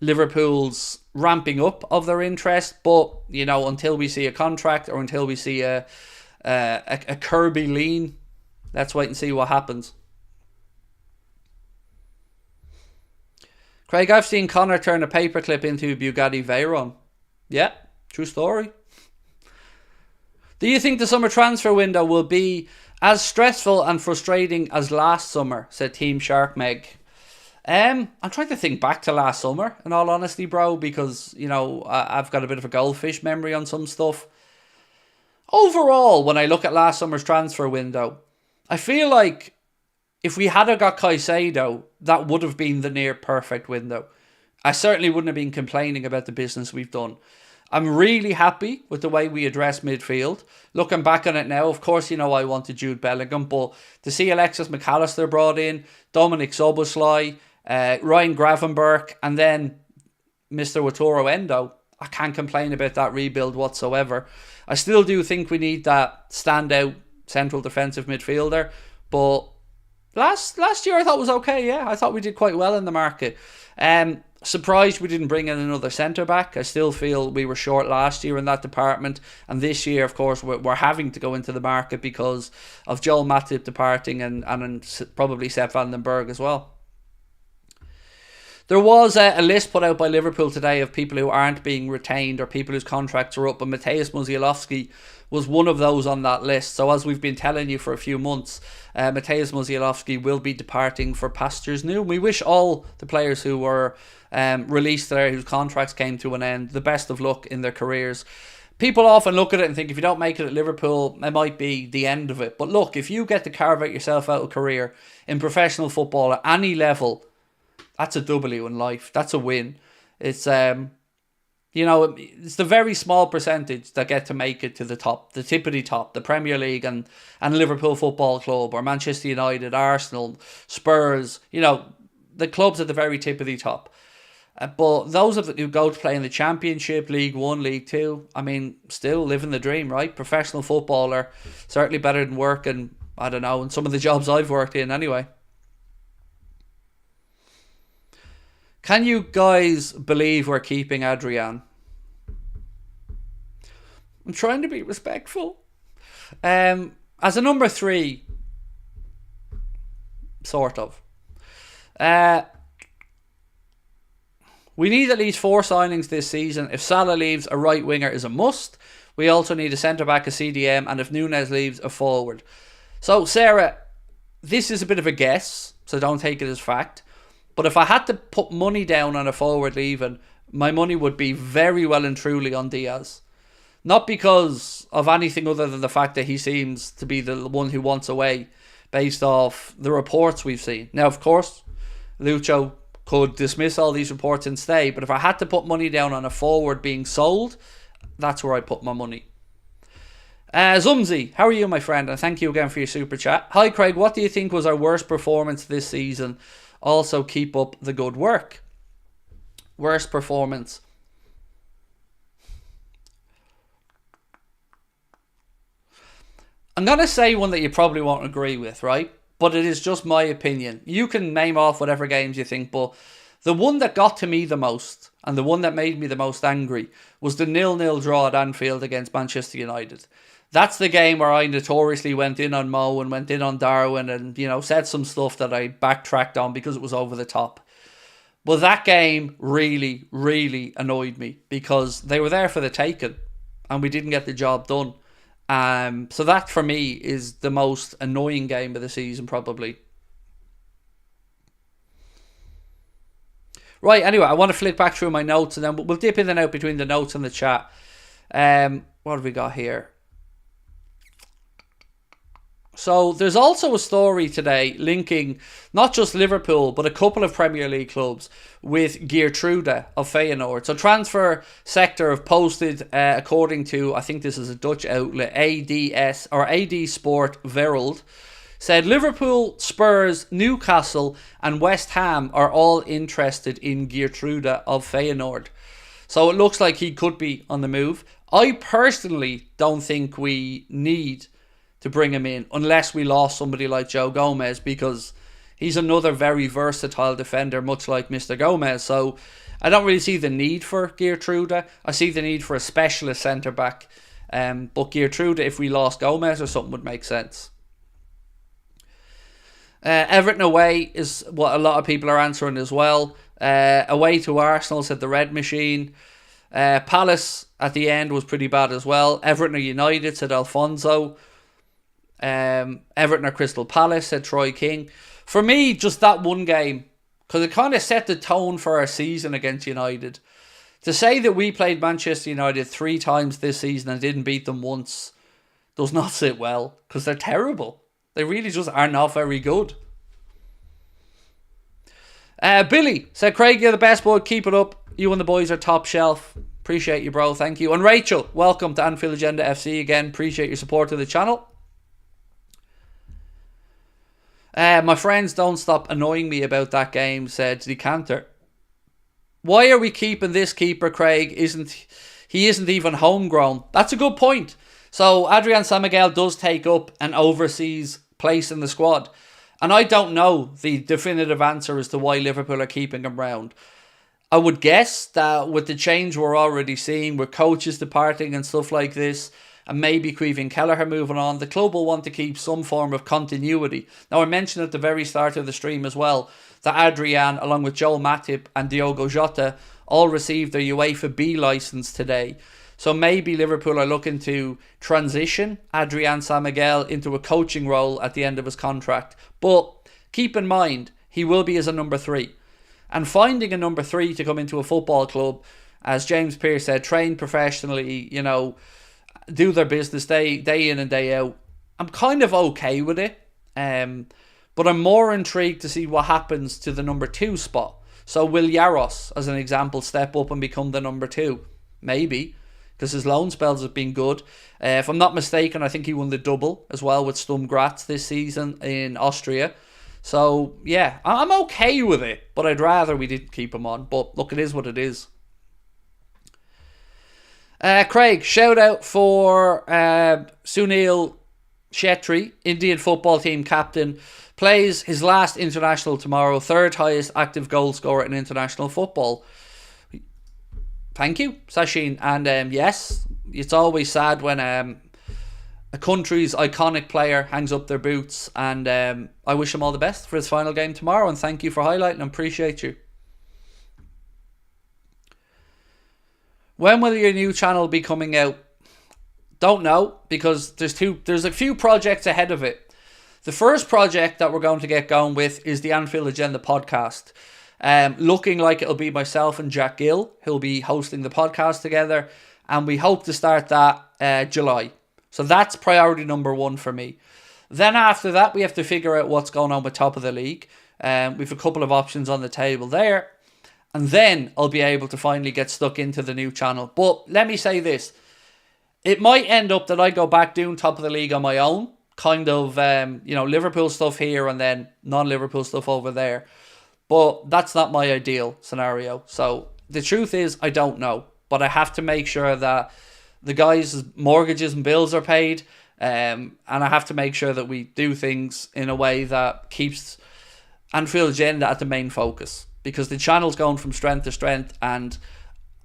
Liverpool's ramping up of their interest, but you know, until we see a contract or until we see a Kirby lean, let's wait and see what happens. Craig, I've seen Connor turn a paperclip into a Bugatti Veyron. Yeah, true story. Do you think the summer transfer window will be as stressful and frustrating as last summer, said Team Shark Meg? I'm trying to think back to last summer, in all honesty, bro, because, you know, I've got a bit of a goldfish memory on some stuff. Overall, when I look at last summer's transfer window, I feel like if we had got Caicedo, that would have been the near perfect window. I certainly wouldn't have been complaining about the business we've done. I'm really happy with the way we address midfield. Looking back on it now, of course, you know, I wanted Jude Bellingham, but to see Alexis McAllister brought in, Dominic Szoboszlai, Ryan Gravenberch, and then Mr. Wataru Endo, I can't complain about that rebuild whatsoever. I still do think we need that standout central defensive midfielder, but last year I thought was okay. Yeah, I thought we did quite well in the market. Surprised we didn't bring in another centre-back. I still feel we were short last year in that department. And this year, of course, we're having to go into the market because of Joel Matip departing and probably Sepp van den Berg as well. There was a list put out by Liverpool today of people who aren't being retained or people whose contracts are up, and Mateusz Musialowski was one of those on that list. So as we've been telling you for a few months, Mateusz Musialowski will be departing for pastures new. We wish all the players who were released there, whose contracts came to an end, the best of luck in their careers. People often look at it and think if you don't make it at Liverpool, it might be the end of it. But look, if you get to carve out yourself out a career in professional football at any level, that's a W in life. That's a win. It's you know, it's the very small percentage that get to make it to the top, the tippity top, the Premier League and Liverpool Football Club or Manchester United, Arsenal, Spurs, you know, the clubs at the very tippity top. But those of who go to play in the Championship, League 1, League 2, I mean, still living the dream, right? Professional footballer, certainly better than working, I don't know, in some of the jobs I've worked in anyway. Can you guys believe we're keeping Adrian? I'm trying to be respectful. As a number 3, sort of. We need at least 4 signings this season. If Salah leaves, a right winger is a must. We also need a centre-back, a CDM, and if Nunez leaves, a forward. So, Sarah, this is a bit of a guess, so don't take it as fact. But if I had to put money down on a forward leaving, my money would be very well and truly on Diaz. Not because of anything other than the fact that he seems to be the one who wants away, based off the reports we've seen. Now, of course, Lucho could dismiss all these reports and stay, but if I had to put money down on a forward being sold, that's where I put my money. Zumzi, how are you, my friend? And thank you again for your super chat. Hi, Craig. What do you think was our worst performance this season? Also, keep up the good work. Worst performance. I'm going to say one that you probably won't agree with, right? But it is just my opinion. You can name off whatever games you think, but the one that got to me the most and the one that made me the most angry was the 0-0 draw at Anfield against Manchester United. That's the game where I notoriously went in on Mo and went in on Darwin and, you know, said some stuff that I backtracked on because it was over the top. But that game really, really annoyed me because they were there for the taking and we didn't get the job done. So that for me is the most annoying game of the season probably. Right, anyway, I want to flick back through my notes and then we'll dip in and out between the notes and the chat. What have we got here? So there's also a story today linking not just Liverpool but a couple of Premier League clubs with Geertruida of Feyenoord. So Transfer Sector have posted, according to, I think this is a Dutch outlet, ADS or AD Sport Wereld, said Liverpool, Spurs, Newcastle and West Ham are all interested in Geertruida of Feyenoord. So it looks like he could be on the move. I personally don't think we need to bring him in unless we lost somebody like Joe Gomez, because he's another very versatile defender, much like Mr. Gomez. So I don't really see the need for Geertruida. I see the need for a specialist centre-back. But Geertruida, if we lost Gomez or something, would make sense. Everton away is what a lot of people are answering as well. Away to Arsenal, said the Red Machine. Palace at the end was pretty bad as well. Everton or United, said Alfonso. Everton or Crystal Palace, said Troy King. For me, just that one game, because it kind of set the tone for our season against United. To say that we played Manchester United 3 times this season and didn't beat them once does not sit well, because they're terrible. They really just are not very good. Billy said, Craig, you're the best, boy. Keep it up. You and the boys are top shelf. Appreciate you, bro. Thank you. And Rachel, welcome to Anfield Agenda FC again. Appreciate your support of the channel. My friends don't stop annoying me about that game, said Decanter. Why are we keeping this keeper, Craig? He isn't even homegrown. That's a good point. So Adrian San Miguel does take up an overseas place in the squad. And I don't know the definitive answer as to why Liverpool are keeping him round. I would guess that with the change we're already seeing, with coaches departing and stuff like this, and maybe Caoimhín Kelleher moving on, the club will want to keep some form of continuity. Now, I mentioned at the very start of the stream as well that Adrian, along with Joel Matip and Diogo Jota, all received their UEFA B licence today. So maybe Liverpool are looking to transition Adrian San Miguel into a coaching role at the end of his contract. But keep in mind, he will be as a number 3. And finding a number 3 to come into a football club, as James Pearce said, train professionally, you know, do their business day in and day out, I'm kind of okay with it. But I'm more intrigued to see what happens to the number 2 spot. So will Yaros, as an example, step up and become the number 2? Maybe, because his loan spells have been good. If I'm not mistaken, I think he won the double as well with Sturm Graz this season in Austria. So, yeah, I'm okay with it, but I'd rather we didn't keep him on. But look, it is what it is. Craig, shout out for Sunil Chhetri, Indian football team captain, plays his last international tomorrow, third highest active goal scorer in international football. Thank you, Sachin. And yes, it's always sad when a country's iconic player hangs up their boots, and I wish him all the best for his final game tomorrow, and thank you for highlighting. Appreciate you. When will your new channel be coming out? Don't know, because there's a few projects ahead of it. The first project that we're going to get going with is the Anfield Agenda podcast. Looking like it'll be myself and Jack Gill who'll be hosting the podcast together, and we hope to start that July. So that's priority number one for me. Then after that, we have to figure out what's going on with top of the league. We've a couple of options on the table there. And then I'll be able to finally get stuck into the new channel. But let me say this. It might end up that I go back doing top of the league on my own. Kind of, Liverpool stuff here and then non-Liverpool stuff over there. But that's not my ideal scenario. So the truth is, I don't know. But I have to make sure that the guys' mortgages and bills are paid. And I have to make sure that we do things in a way that keeps Anfield Agenda at the main focus. Because the channel's going from strength to strength, and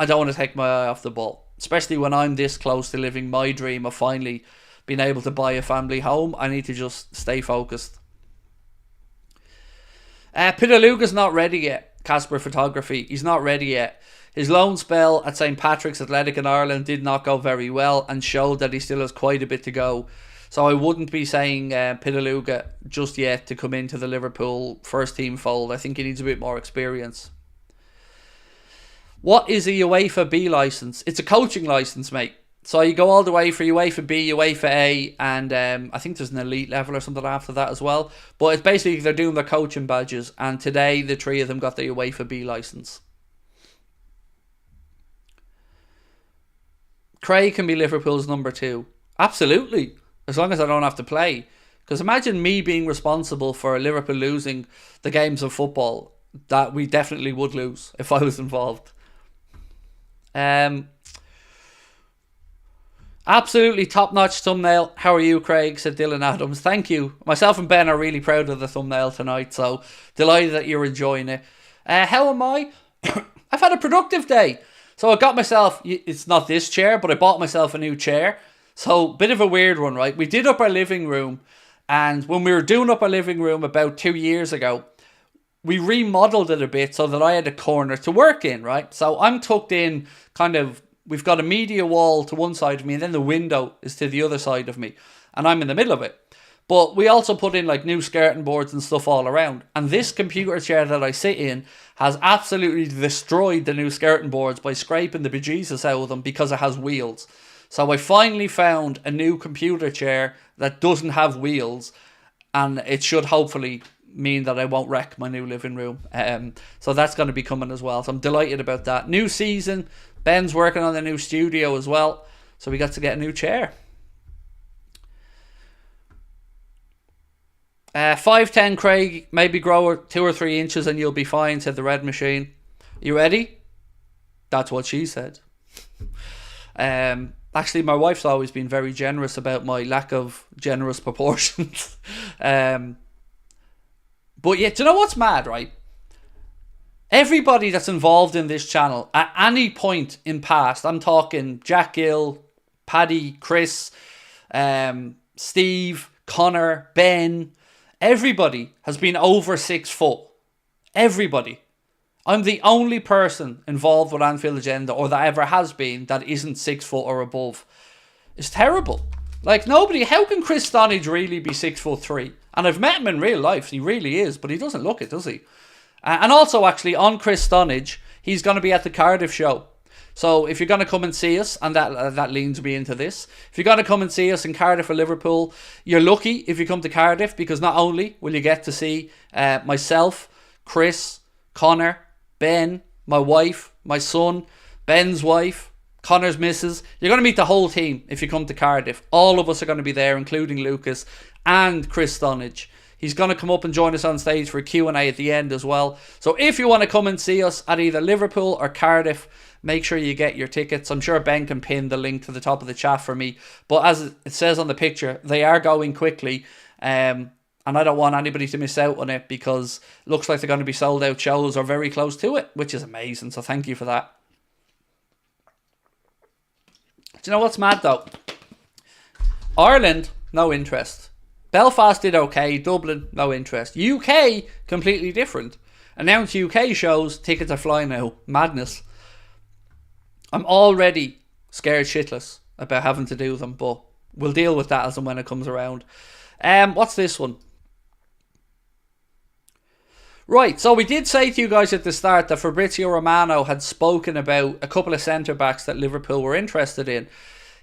I don't want to take my eye off the ball. Especially when I'm this close to living my dream of finally being able to buy a family home. I need to just stay focused. Pitaluga's not ready yet. Casper Photography. He's not ready yet. His loan spell at St. Patrick's Athletic in Ireland did not go very well and showed that he still has quite a bit to go. So I wouldn't be saying Pitaluga just yet to come into the Liverpool first team fold. I think he needs a bit more experience. What is a UEFA B licence? It's a coaching licence, mate. So you go all the way for UEFA B, UEFA A, and I think there's an elite level or something after that as well. But it's basically they're doing their coaching badges, and today the three of them got the UEFA B licence. Craig can be Liverpool's number 2. Absolutely. As long as I don't have to play. Because imagine me being responsible for Liverpool losing the games of football that we definitely would lose if I was involved. Absolutely top-notch thumbnail. How are you, Craig? Said Dylan Adams. Thank you. Myself and Ben are really proud of the thumbnail tonight, so delighted that you're enjoying it. How am I? I've had a productive day. So I got myself, it's not this chair, but I bought myself a new chair. So, bit of a weird one, right? We did up our living room, and when we were doing up our living room about 2 years ago, we remodeled it a bit so that I had a corner to work in, right? So I'm tucked in we've got a media wall to one side of me, and then the window is to the other side of me, and I'm in the middle of it. But we also put in like new skirting boards and stuff all around. And this computer chair that I sit in has absolutely destroyed the new skirting boards by scraping the bejesus out of them because it has wheels. So I finally found a new computer chair that doesn't have wheels, and it should hopefully mean that I won't wreck my new living room. So that's going to be coming as well. So I'm delighted about that. New season. Ben's working on the new studio as well. So we got to get a new chair. 5'10", Craig. Maybe grow 2 or 3 inches and you'll be fine, said the Red Machine. You ready? That's what she said. Actually, my wife's always been very generous about my lack of generous proportions. But yeah, do you know what's mad, right? Everybody that's involved in this channel, at any point in past, I'm talking Jack Gill, Paddy, Chris, Steve, Connor, Ben, everybody has been over 6 foot. Everybody. I'm the only person involved with Anfield Agenda, or that ever has been, that isn't 6 foot or above. It's terrible. Like, nobody, how can Chris Stonage really be 6'3"? And I've met him in real life, he really is, but he doesn't look it, does he? And also, actually, on Chris Stonage, he's going to be at the Cardiff show. So if you're going to come and see us, and that leans me into this, if you're going to come and see us in Cardiff or Liverpool, you're lucky if you come to Cardiff, because not only will you get to see myself, Chris, Connor, Ben, my wife, my son, Ben's wife, Connor's missus. You're going to meet the whole team if you come to Cardiff. All of us are going to be there, including Lucas and Chris Stonage. He's going to come up and join us on stage for a Q&A at the end as well. So if you want to come and see us at either Liverpool or Cardiff, make sure you get your tickets. I'm sure Ben can pin the link to the top of the chat for me. But as it says on the picture, they are going quickly. And I don't want anybody to miss out on it because it looks like they're going to be sold out shows or very close to it, which is amazing. So thank you for that. Do you know what's mad though? Ireland, no interest. Belfast did okay. Dublin, no interest. UK, completely different. Announced UK shows, tickets are flying out. Madness. I'm already scared shitless about having to do them, but we'll deal with that as and when it comes around. What's this one? Right, so we did say to you guys at the start that Fabrizio Romano had spoken about a couple of centre-backs that Liverpool were interested in.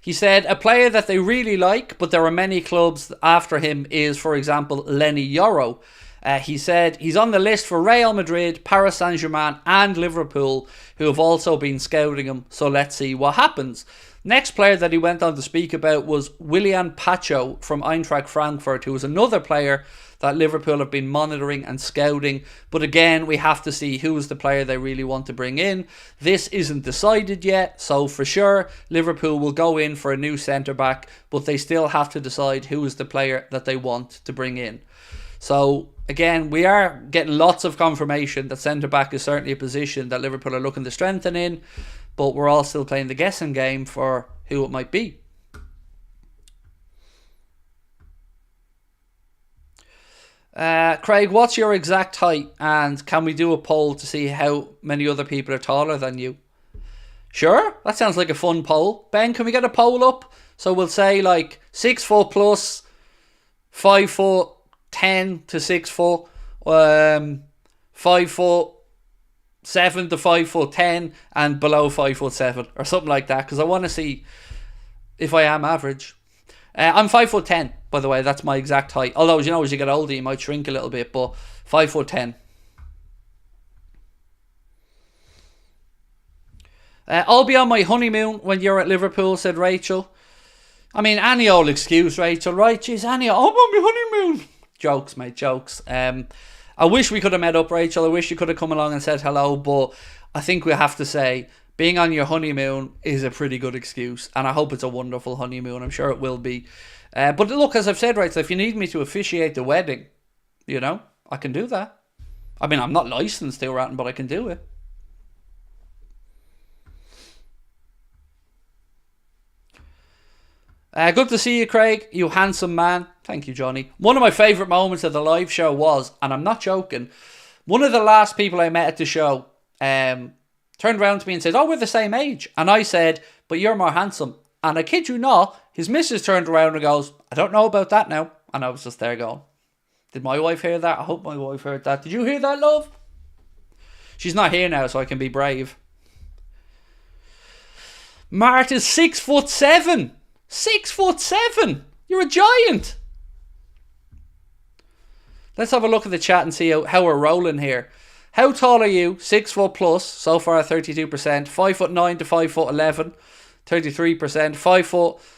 He said a player that they really like, but there are many clubs after him is, for example, Lenny Yoro. He said he's on the list for Real Madrid, Paris Saint-Germain and Liverpool, who have also been scouting him, so let's see what happens. Next player that he went on to speak about was Willian Pacho from Eintracht Frankfurt, who was another player that Liverpool have been monitoring and scouting. But again, we have to see who is the player they really want to bring in. This isn't decided yet, so for sure, Liverpool will go in for a new centre-back, but they still have to decide who is the player that they want to bring in. So again, we are getting lots of confirmation that centre-back is certainly a position that Liverpool are looking to strengthen in, but we're all still playing the guessing game for who it might be. Craig, what's your exact height, and can we do a poll to see how many other people are taller than you? Sure, that sounds like a fun poll. Ben, can we get a poll up? So we'll say like 6 foot plus, 5 foot 10 to 6 foot, 5 foot 7 to 5 foot 10, and below 5 foot 7 or something like that, because I want to see if I am average. I'm 5 foot 10, by the way. That's my exact height. Although, you know, as you get older, you might shrink a little bit, but 5 foot 10. I'll be on my honeymoon when you're at Liverpool, said Rachel. I mean, any old excuse, Rachel, right? Jeez, I'm on my honeymoon. Jokes, mate, jokes. I wish we could have met up, Rachel. I wish you could have come along and said hello, but I think we have to say being on your honeymoon is a pretty good excuse, and I hope it's a wonderful honeymoon. I'm sure it will be. But look, as I've said, right, so if you need me to officiate the wedding, you know, I can do that. I mean, I'm not licensed to, Ratton, but I can do it. Good to see you, Craig. You handsome man. Thank you, Johnny. One of my favourite moments of the live show was, and I'm not joking, one of the last people I met at the show turned around to me and said, oh, we're the same age. And I said, but you're more handsome. And I kid you not, his missus turned around and goes, I don't know about that now. And I was just there going, did my wife hear that? I hope my wife heard that. Did you hear that, love? She's not here now, so I can be brave. Marta's 6'7". 6'7". You're a giant. Let's have a look at the chat and see how we're rolling here. How tall are you? 6 foot plus, so far 32%. 5'9" to 5'11", 33%.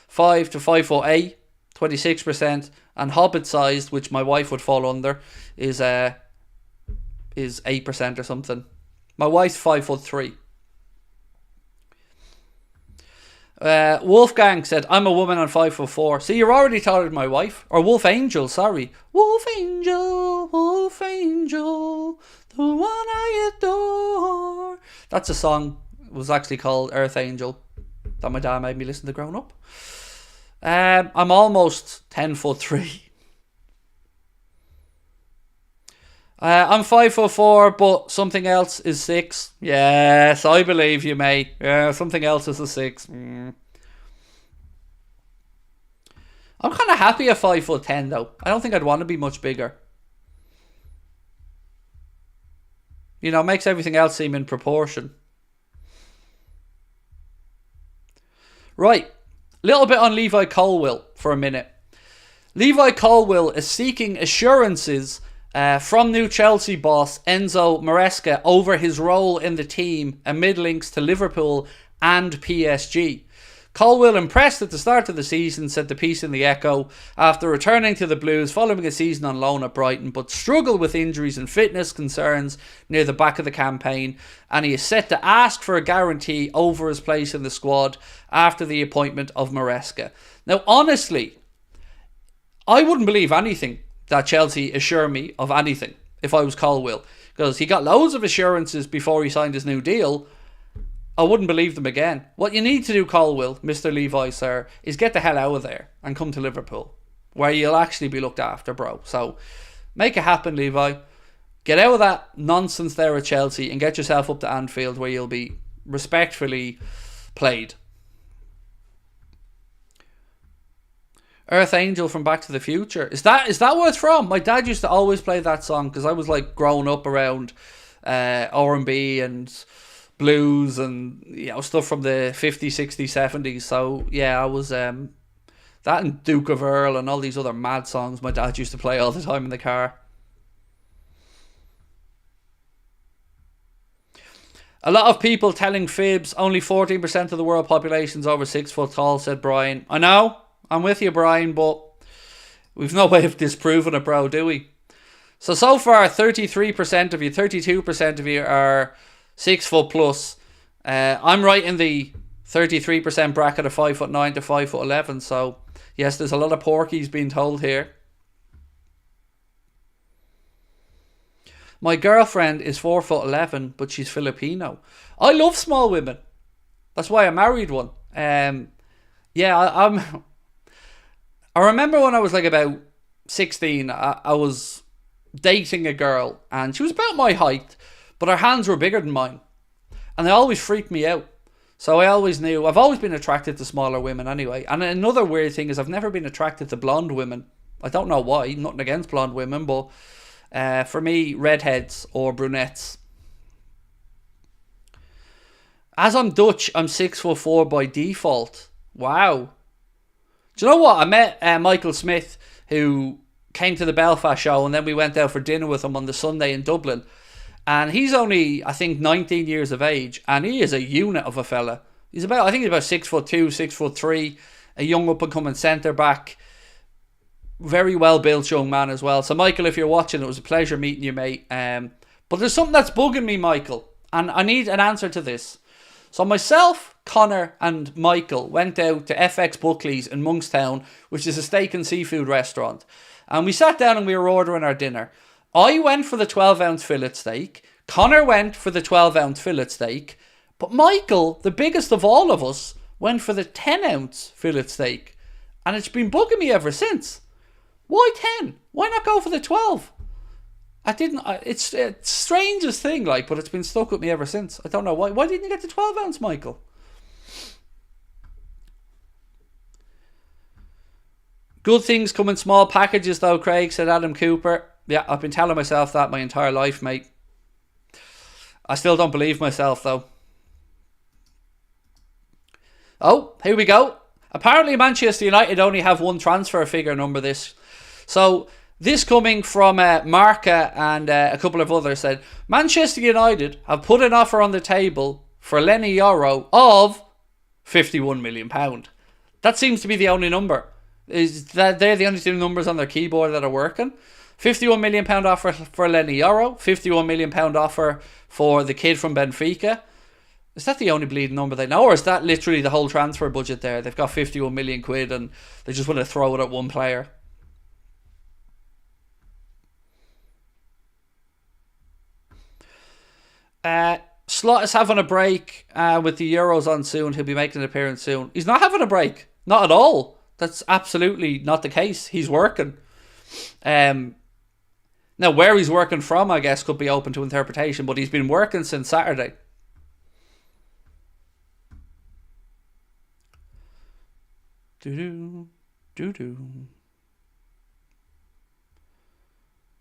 5'5" to 5'8", 26%. And hobbit sized, which my wife would fall under, is 8% or something. My wife's 5'3". Wolfgang said, I'm a woman on 5'4". See, you're already taller than my wife. Or Wolf Angel, sorry. Wolf Angel, the one I adore. That's a song. It was actually called Earth Angel that my dad made me listen to growing up. I'm almost 10'3". I'm 5'4", but something else is 6. Yes, I believe you, mate. Yeah, something else is a 6. I'm kind of happy at 5'10", though. I don't think I'd want to be much bigger. You know, it makes everything else seem in proportion. Right, little bit on Levi Colwill for a minute. Levi Colwill is seeking assurances from new Chelsea boss Enzo Maresca over his role in the team amid links to Liverpool and PSG. Colwill, impressed at the start of the season, said the piece in the Echo, after returning to the Blues following a season on loan at Brighton, but struggled with injuries and fitness concerns near the back of the campaign, and he is set to ask for a guarantee over his place in the squad after the appointment of Maresca. Now, honestly, I wouldn't believe anything that Chelsea assure me of anything if I was Colwill, because he got loads of assurances before he signed his new deal. I wouldn't believe them again. What you need to do, Colwill, Mr. Levi, sir, is get the hell out of there and come to Liverpool, where you'll actually be looked after, bro. So, make it happen, Levi. Get out of that nonsense there at Chelsea and get yourself up to Anfield, where you'll be respectfully played. Earth Angel from Back to the Future. Is that what it's from? My dad used to always play that song, because I was like growing up around R&B and blues and, you know, stuff from the 50s, 60s, 70s. So yeah, I was that and Duke of Earl and all these other mad songs my dad used to play all the time in the car. A lot of people telling fibs. Only 14% of the world population's over 6 foot tall, said Brian. I know, I'm with you, Brian, but we've no way of disproving it, bro, do we? So far 33% of you, 32% of you are 6 foot plus. I'm right in the 33% bracket of 5'9" to 5'11". So yes, there's a lot of porkies being told here. My girlfriend is 4'11", but she's Filipino. I love small women. That's why I married one. Yeah, I remember when I was like about 16, I was dating a girl, and she was about my height, but her hands were bigger than mine, and they always freaked me out. So I always knew, I've always been attracted to smaller women anyway. And another weird thing is I've never been attracted to blonde women. I don't know why, nothing against blonde women, but for me, redheads or brunettes. As I'm Dutch, I'm 6'4" by default. Wow. Do you know what? I met Michael Smith, who came to the Belfast show, and then we went out for dinner with him on the Sunday in Dublin. And he's only, I think, 19 years of age, and he is a unit of a fella. He's about 6'2", 6'3", a young up-and-coming centre-back. Very well-built young man as well. So, Michael, if you're watching, it was a pleasure meeting you, mate. But there's something that's bugging me, Michael, and I need an answer to this. So myself, Connor and Michael went out to FX Buckley's in Monkstown, which is a steak and seafood restaurant. And we sat down and we were ordering our dinner. I went for the 12-ounce fillet steak. Connor went for the 12-ounce fillet steak. But Michael, the biggest of all of us, went for the 10-ounce fillet steak. And it's been bugging me ever since. Why 10? Why not go for the 12? It's the strangest thing, like, but it's been stuck with me ever since. I don't know why. Why didn't you get the 12-ounce, Michael? Good things come in small packages, though, Craig, said Adam Cooper. Yeah, I've been telling myself that my entire life, mate. I still don't believe myself, though. Oh, here we go. Apparently, Manchester United only have one transfer figure number this. So, this coming from Marca and a couple of others said, Manchester United have put an offer on the table for Lenny Yoro of £51 million. That seems to be the only number. Is that they're the only two numbers on their keyboard that are working? £51 million offer for Lenny Yoro, £51 million offer for the kid from Benfica. Is that the only bleeding number they know, or is that literally the whole transfer budget there? They've got 51 million quid and they just want to throw it at one player. Slot is having a break with the Euros on soon. He'll be making an appearance soon. He's not having a break. Not at all. That's absolutely not the case. He's working. Now, where he's working from, I guess, could be open to interpretation, but he's been working since Saturday.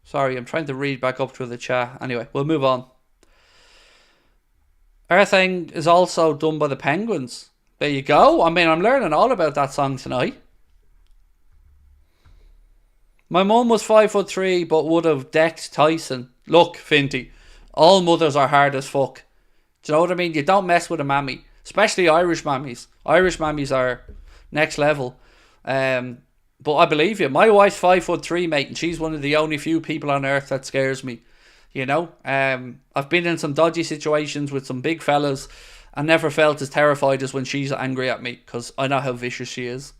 Sorry, I'm trying to read back up through the chat. Anyway, we'll move on. Everything is also done by the Penguins. There you go. I mean, I'm learning all about that song tonight. My mum was 5'3", but would have decked Tyson. Look, Finty, all mothers are hard as fuck. Do you know what I mean? You don't mess with a mammy. especially Irish mammies. Irish mammies are next level. But I believe you. My wife's 5'3", mate, and she's one of the only few people on earth that scares me. You know, I've been in some dodgy situations with some big fellas and never felt as terrified as when she's angry at me, because I know how vicious she is.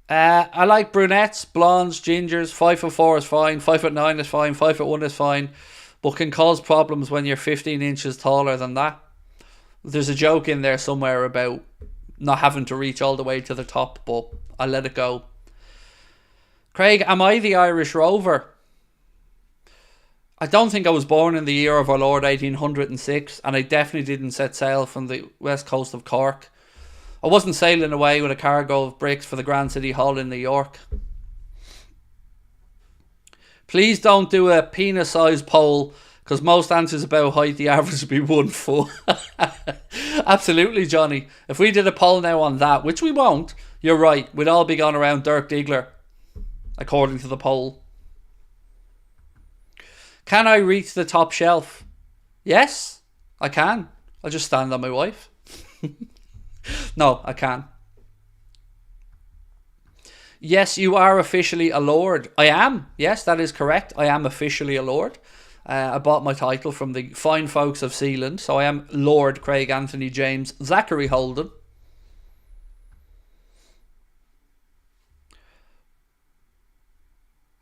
I like brunettes, blondes, gingers. 5'4" is fine, 5'9" is fine, 5'1" is fine, but can cause problems when you're 15 inches taller than that. There's a joke in there somewhere about not having to reach all the way to the top, but I'll let it go. Craig, am I the Irish Rover? I don't think I was born in the year of our Lord 1806, and I definitely didn't set sail from the west coast of Cork. I wasn't sailing away with a cargo of bricks for the Grand City Hall in New York. Please don't do a penis-sized poll, because most answers about height, the average would be 1 foot. Absolutely, Johnny. If we did a poll now on that, which we won't, you're right, we'd all be going around Dirk Diggler, according to the poll. Can I reach the top shelf? Yes, I can. I'll just stand on my wife. No, I can. Yes, you are officially a lord. I am. Yes, that is correct. I am officially a lord. I bought my title from the fine folks of Sealand. So I am Lord Craig Anthony James Zachary Houlden.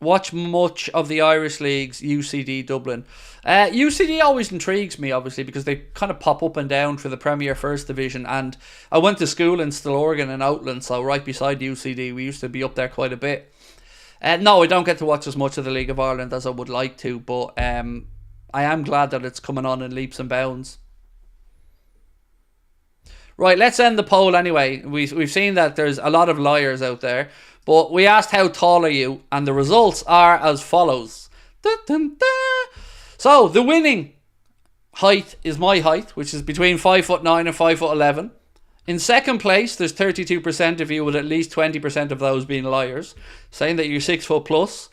Watch much of the Irish League's UCD Dublin. UCD always intrigues me, obviously, because they kind of pop up and down for the Premier First Division. And I went to school in Stillorgan and Outland, so right beside UCD. We used to be up there quite a bit. No, I don't get to watch as much of the League of Ireland as I would like to, but I am glad that it's coming on in leaps and bounds. Right, let's end the poll anyway. We've seen that there's a lot of liars out there, but we asked how tall are you, and the results are as follows. Dun, dun, dun. So, the winning height is my height, which is between 5'9" and 5'11". In second place, there's 32% of you, with at least 20% of those being liars, saying that you're 6 foot plus.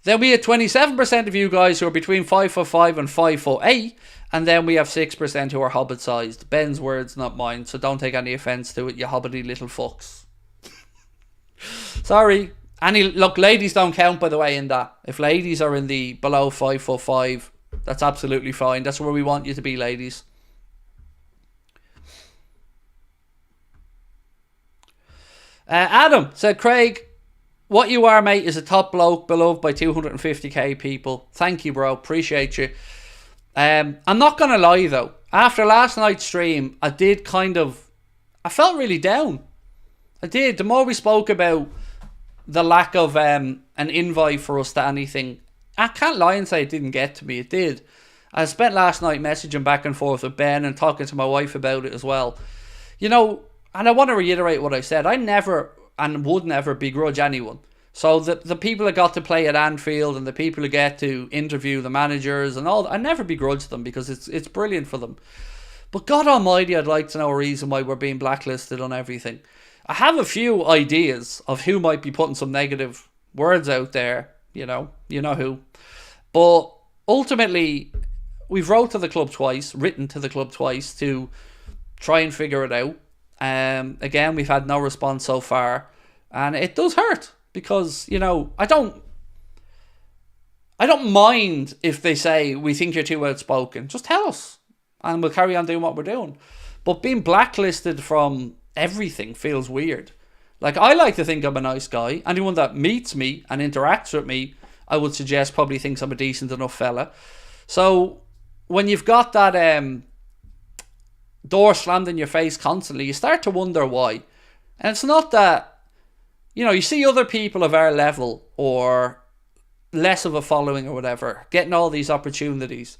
Then we had 27% of you guys who are between 5'5" and 5'8", and then we have 6% who are hobbit sized. Ben's words, not mine, so don't take any offence to it, you hobbity little fucks. Sorry. Look, ladies don't count, by the way, in that. If ladies are in the below 5'5", that's absolutely fine. That's where we want you to be, ladies. Adam said, Craig, what you are, mate, is a top bloke beloved by 250k people. Thank you, bro. Appreciate you. I'm not going to lie, though. After last night's stream, I felt really down. I did. The more we spoke about the lack of an invite for us to anything, I can't lie and say it didn't get to me. It did. I spent last night messaging back and forth with Ben and talking to my wife about it as well. You know, and I want to reiterate what I said. I never and would never begrudge anyone. So the people that got to play at Anfield and the people who get to interview the managers and all, I never begrudge them because it's brilliant for them. But God Almighty, I'd like to know a reason why we're being blacklisted on everything. I have a few ideas of who might be putting some negative words out there. You know who. But ultimately, we've written to the club twice to try and figure it out. Again, we've had no response so far, and it does hurt because, you know, I don't mind if they say we think you're too outspoken. Just tell us, and we'll carry on doing what we're doing. But being blacklisted from everything feels weird. Like, I like to think I'm a nice guy. Anyone that meets me and interacts with me, I would suggest probably thinks I'm a decent enough fella. So when you've got that door slammed in your face constantly, you start to wonder why. And it's not that, you know, you see other people of our level or less of a following or whatever getting all these opportunities,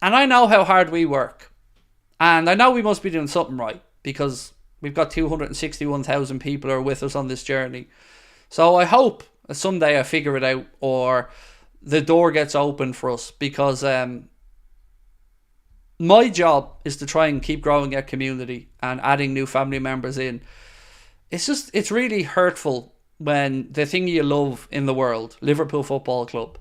and I know how hard we work, and I know we must be doing something right because we've got 261,000 people who are with us on this journey. So I hope someday I figure it out or the door gets open for us, because my job is to try and keep growing our community and adding new family members in. It's really hurtful when the thing you love in the world, Liverpool Football Club,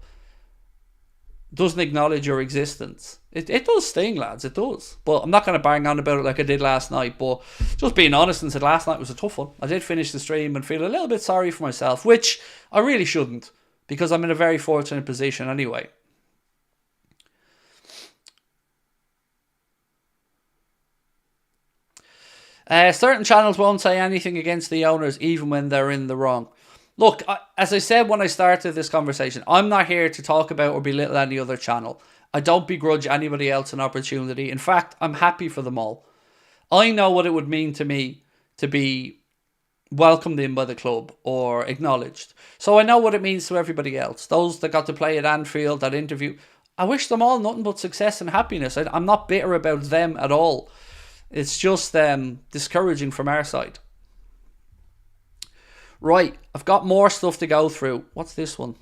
doesn't acknowledge your existence. It does sting, lads, it does. But I'm not going to bang on about it like I did last night, but just being honest and said last night was a tough one. I did finish the stream and feel a little bit sorry for myself, which I really shouldn't, because I'm in a very fortunate position anyway. Certain channels won't say anything against the owners even when they're in the wrong. Look, as I said when I started this conversation, I'm not here to talk about or belittle any other channel. I don't begrudge anybody else an opportunity. In fact, I'm happy for them all. I know what it would mean to me to be welcomed in by the club or acknowledged. So I know what it means to everybody else. Those that got to play at Anfield, that interview, I wish them all nothing but success and happiness. I'm not bitter about them at all. It's just discouraging from our side. Right, I've got more stuff to go through. What's this one?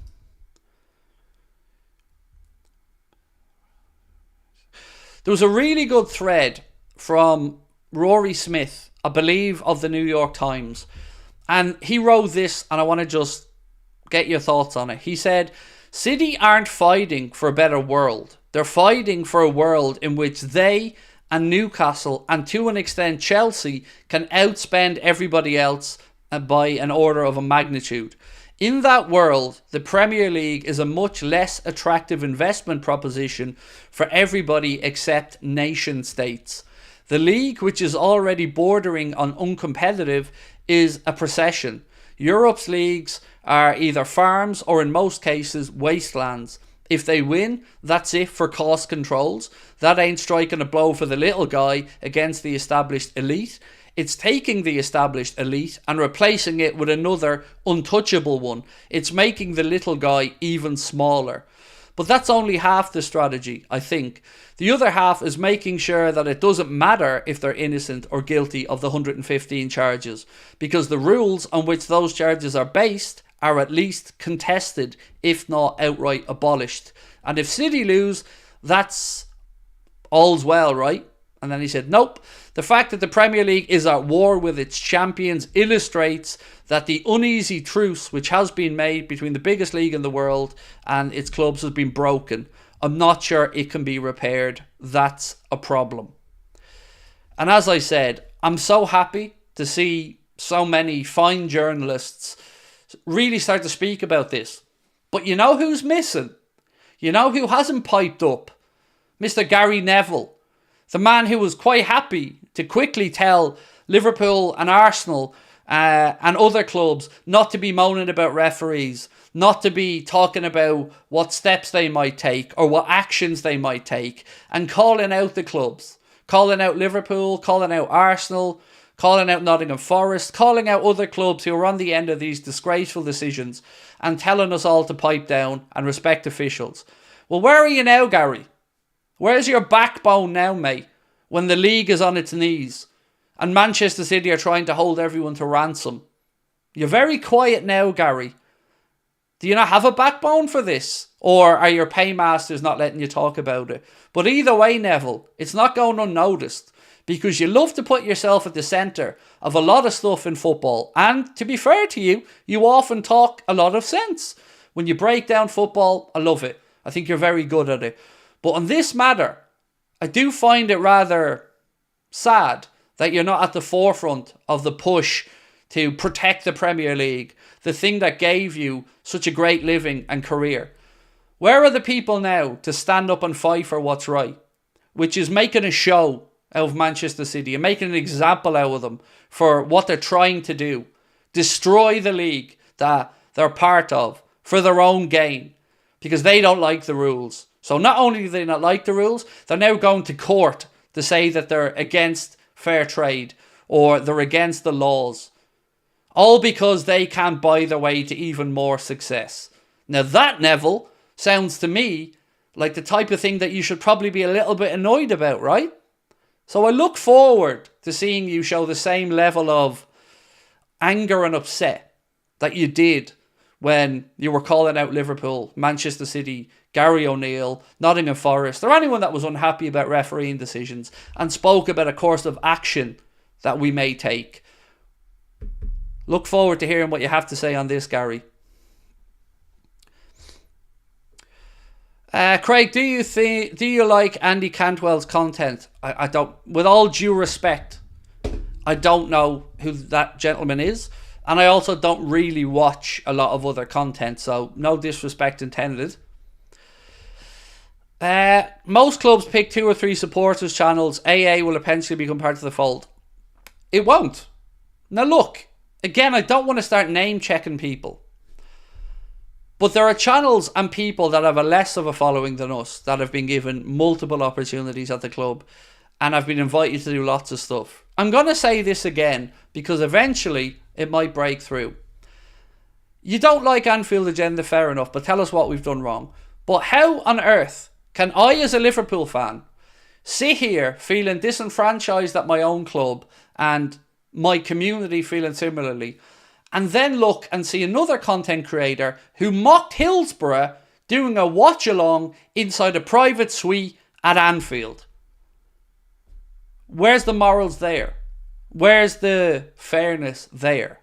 There was a really good thread from Rory Smith, I believe, of the New York Times. And he wrote this, and I want to just get your thoughts on it. He said, City aren't fighting for a better world. They're fighting for a world in which they and Newcastle, and to an extent Chelsea, can outspend everybody else by an order of a magnitude. In that world, the Premier League is a much less attractive investment proposition for everybody except nation states. The league, which is already bordering on uncompetitive, is a procession. Europe's leagues are either farms or, in most cases, wastelands. If they win, that's it for cost controls. That ain't striking a blow for the little guy against the established elite. It's taking the established elite and replacing it with another untouchable one. It's making the little guy even smaller. But that's only half the strategy, I think. The other half is making sure that it doesn't matter if they're innocent or guilty of the 115 charges, because the rules on which those charges are based are at least contested, if not outright abolished. And if City lose, that's all's well, right? And then he said, nope. The fact that the Premier League is at war with its champions illustrates that the uneasy truce which has been made between the biggest league in the world and its clubs has been broken. I'm not sure it can be repaired. That's a problem. And as I said, I'm so happy to see so many fine journalists really start to speak about this. But you know who's missing? You know who hasn't piped up? Mr. Gary Neville. The man who was quite happy to quickly tell Liverpool and Arsenal and other clubs not to be moaning about referees, not to be talking about what steps they might take or what actions they might take, and calling out the clubs, calling out Liverpool, calling out Arsenal, calling out Nottingham Forest, calling out other clubs who are on the end of these disgraceful decisions and telling us all to pipe down and respect officials. Well, where are you now, Gary? Where's your backbone now, mate, when the league is on its knees and Manchester City are trying to hold everyone to ransom? You're very quiet now, Gary. Do you not have a backbone for this? Or are your paymasters not letting you talk about it? But either way, Neville, it's not going unnoticed, because you love to put yourself at the centre of a lot of stuff in football. And to be fair to you, you often talk a lot of sense. When you break down football, I love it. I think you're very good at it. But on this matter, I do find it rather sad that you're not at the forefront of the push to protect the Premier League, the thing that gave you such a great living and career. Where are the people now to stand up and fight for what's right, which is making a show out of Manchester City and making an example out of them for what they're trying to do? Destroy the league that they're part of for their own gain, because they don't like the rules. So not only do they not like the rules, they're now going to court to say that they're against fair trade or they're against the laws. All because they can't buy their way to even more success. Now that, Neville, sounds to me like the type of thing that you should probably be a little bit annoyed about, right? So I look forward to seeing you show the same level of anger and upset that you did when you were calling out Liverpool, Manchester City, Gary O'Neill, Nottingham Forest, or anyone that was unhappy about refereeing decisions and spoke about a course of action that we may take. Look forward to hearing what you have to say on this, Gary. Craig, do you like Andy Cantwell's content? I don't. With all due respect, I don't know who that gentleman is, and I also don't really watch a lot of other content, so no disrespect intended. Most clubs pick 2 or 3 supporters channels. AA will eventually become part of the fold. It won't. Now look, again, I don't want to start name checking people, but there are channels and people that have a less of a following than us that have been given multiple opportunities at the club and have been invited to do lots of stuff. I'm going to say this again because eventually it might break through. You don't like Anfield Agenda, fair enough, but tell us what we've done wrong. But how on earth can I, as a Liverpool fan, sit here feeling disenfranchised at my own club and my community feeling similarly, and then look and see another content creator who mocked Hillsborough doing a watch-along inside a private suite at Anfield? Where's the morals there? Where's the fairness there?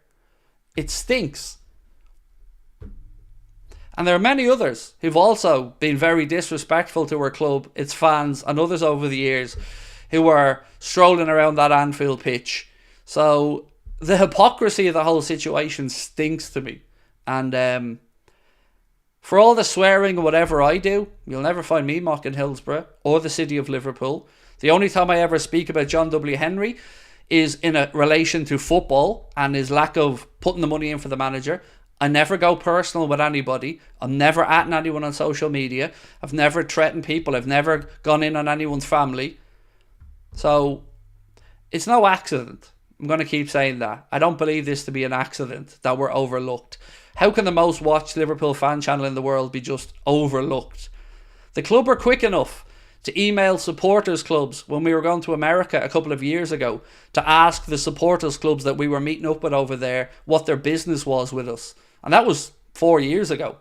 It stinks. And there are many others who've also been very disrespectful to our club, its fans, and others over the years who are strolling around that Anfield pitch. So the hypocrisy of the whole situation stinks to me. And for all the swearing or whatever I do, you'll never find me mocking Hillsborough or the city of Liverpool. The only time I ever speak about John W. Henry is in a relation to football and his lack of putting the money in for the manager. I never go personal with anybody. I'm never atting anyone on social media. I've never threatened people. I've never gone in on anyone's family. So it's no accident. I'm going to keep saying that. I don't believe this to be an accident, that we're overlooked. How can the most watched Liverpool fan channel in the world be just overlooked? The club were quick enough to email supporters clubs when we were going to America a couple of years ago to ask the supporters clubs that we were meeting up with over there what their business was with us. And that was 4 years ago.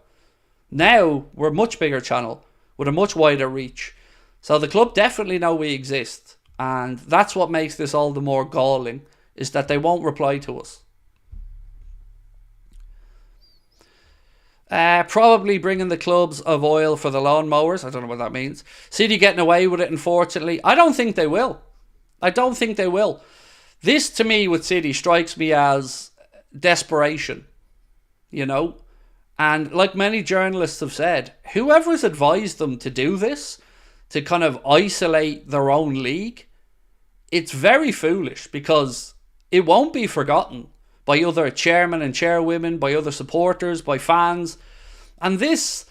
Now we're a much bigger channel with a much wider reach. So the club definitely know we exist. And that's what makes this all the more galling, is that they won't reply to us. Probably bringing the clubs of oil for the lawnmowers. I don't know what that means. City getting away with it, unfortunately. I don't think they will. I don't think they will. This, to me, with City, strikes me as desperation. You know? And like many journalists have said, whoever's advised them to do this, to kind of isolate their own league, it's very foolish, because it won't be forgotten by other chairmen and chairwomen, by other supporters, by fans. And this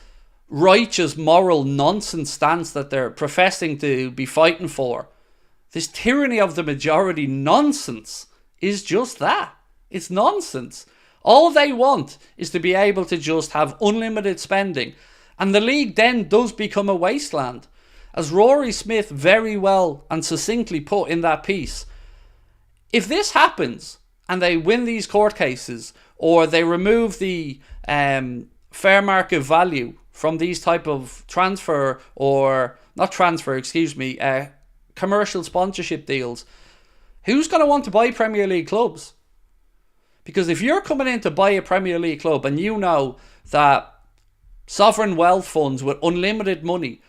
righteous moral nonsense stance that they're professing to be fighting for, this tyranny of the majority nonsense, is just that. It's nonsense. All they want is to be able to just have unlimited spending. And the league then does become a wasteland. As Rory Smith very well and succinctly put in that piece, if this happens and they win these court cases, or they remove the fair market value from these type of commercial sponsorship deals, who's going to want to buy Premier League clubs? Because if you're coming in to buy a Premier League club and you know that sovereign wealth funds with unlimited money,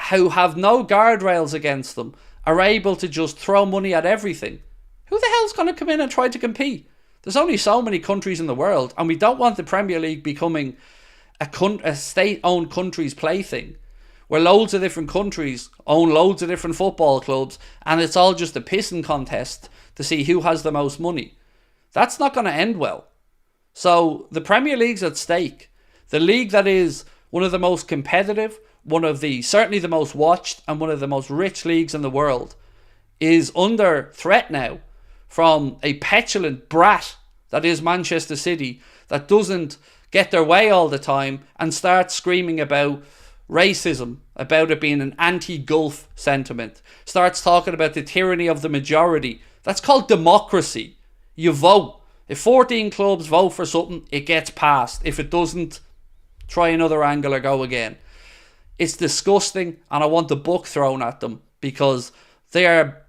who have no guardrails against them, are able to just throw money at everything, who the hell's going to come in and try to compete? There's only so many countries in the world, and we don't want the Premier League becoming a state-owned country's plaything, where loads of different countries own loads of different football clubs, and it's all just a pissing contest to see who has the most money. That's not going to end well. So the Premier League's at stake. The league that is one of the most competitive, certainly the most watched, and one of the most rich leagues in the world, is under threat now from a petulant brat that is Manchester City, that doesn't get their way all the time and starts screaming about racism, about it being an anti-Gulf sentiment, starts talking about the tyranny of the majority. That's called democracy. You vote. If 14 clubs vote for something, it gets passed. If it doesn't, try another angle or go again. It's disgusting, and I want the book thrown at them, because they are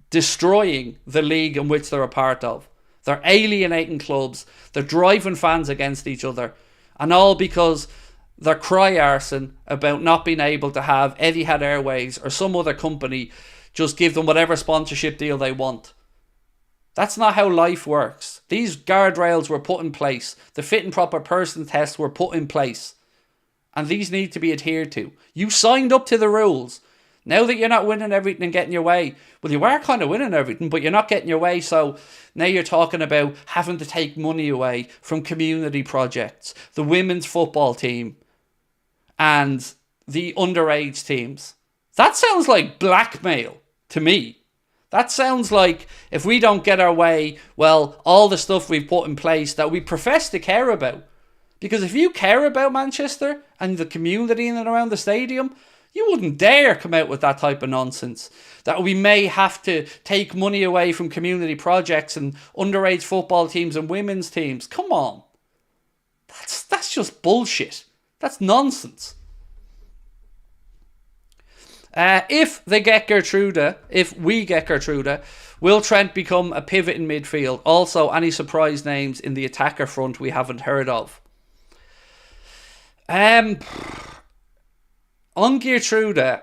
destroying the league in which they're a part of. They're alienating clubs. They're driving fans against each other. And all because their cry arson about not being able to have Etihad Airways or some other company just give them whatever sponsorship deal they want. That's not how life works. These guardrails were put in place. The fit and proper person tests were put in place. And these need to be adhered to. You signed up to the rules. Now that you're not winning everything and getting your way, well, you are kind of winning everything, but you're not getting your way, so now you're talking about having to take money away from community projects, the women's football team, and the underage teams. That sounds like blackmail to me. That sounds like if we don't get our way, well, all the stuff we've put in place that we profess to care about. Because if you care about Manchester and the community in and around the stadium, you wouldn't dare come out with that type of nonsense. That we may have to take money away from community projects and underage football teams and women's teams. Come on. That's just bullshit. That's nonsense. If we get Gertrude, will Trent become a pivot in midfield? Also, any surprise names in the attacker front we haven't heard of? On Gertrude,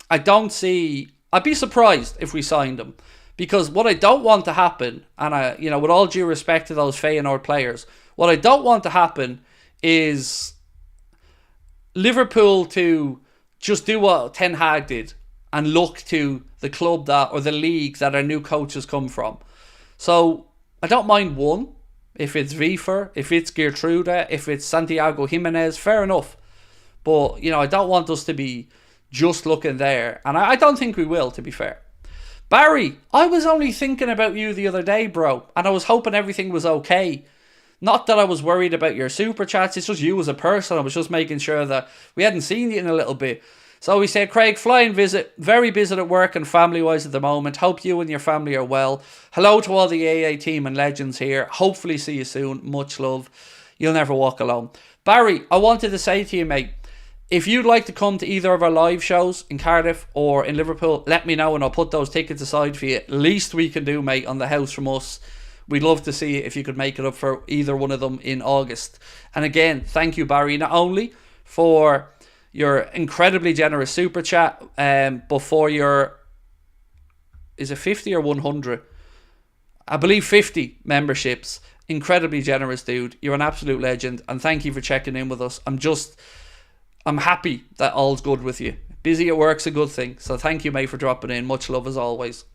I don't see... I'd be surprised if we signed him. Because what I don't want to happen, and with all due respect to those Feyenoord players, what I don't want to happen is Liverpool to just do what Ten Hag did and look to the club or the league that our new coaches come from. So I don't mind one. If it's Wiefer, if it's Gertrude, if it's Santiago Jimenez, fair enough. But, I don't want us to be just looking there. And I don't think we will, to be fair. Barry, I was only thinking about you the other day, bro. And I was hoping everything was okay. Not that I was worried about your super chats. It's just you as a person. I was just making sure that we hadn't seen you in a little bit. So we said, Craig, flying visit. Very busy at work and family-wise at the moment. Hope you and your family are well. Hello to all the AA team and legends here. Hopefully see you soon. Much love. You'll never walk alone. Barry, I wanted to say to you, mate, if you'd like to come to either of our live shows in Cardiff or in Liverpool, let me know and I'll put those tickets aside for you. Least we can do, mate, on the house from us. We'd love to see if you could make it up for either one of them in August. And again, thank you, Barry, not only for your incredibly generous super chat, but for your, is it 50 or 100? I believe 50 memberships. Incredibly generous, dude. You're an absolute legend. And thank you for checking in with us. I'm happy that all's good with you. Busy at work's a good thing. So thank you, mate, for dropping in. Much love as always.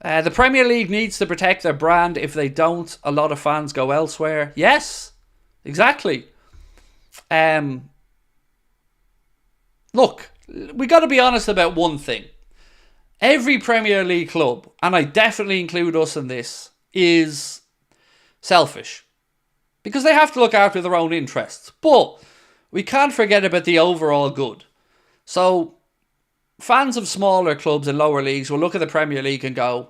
The Premier League needs to protect their brand. If they don't, a lot of fans go elsewhere. Yes, exactly. Look, we got to be honest about one thing. Every Premier League club, and I definitely include us in this, is selfish. Because they have to look after their own interests. But we can't forget about the overall good. So fans of smaller clubs and lower leagues will look at the Premier League and go,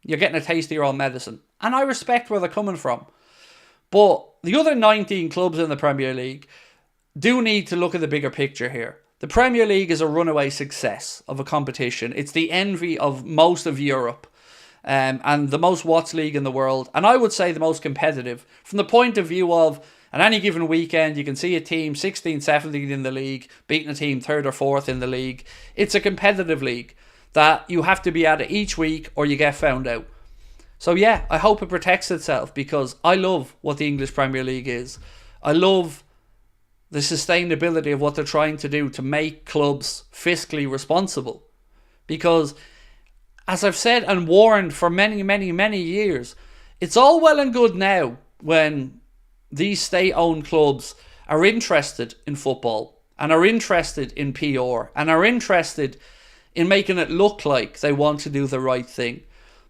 you're getting a taste of your own medicine. And I respect where they're coming from. But the other 19 clubs in the Premier League do need to look at the bigger picture here. The Premier League is a runaway success of a competition. It's the envy of most of Europe. And the most watched league in the world. And I would say the most competitive. From the point of view of, on any given weekend, you can see a team 16th, 17th in the league, beating a team 3rd or 4th in the league. It's a competitive league that you have to be at it each week or you get found out. So yeah, I hope it protects itself because I love what the English Premier League is. I love the sustainability of what they're trying to do to make clubs fiscally responsible. Because, as I've said and warned for many, many, many years, it's all well and good now when these state-owned clubs are interested in football and are interested in PR and are interested in making it look like they want to do the right thing.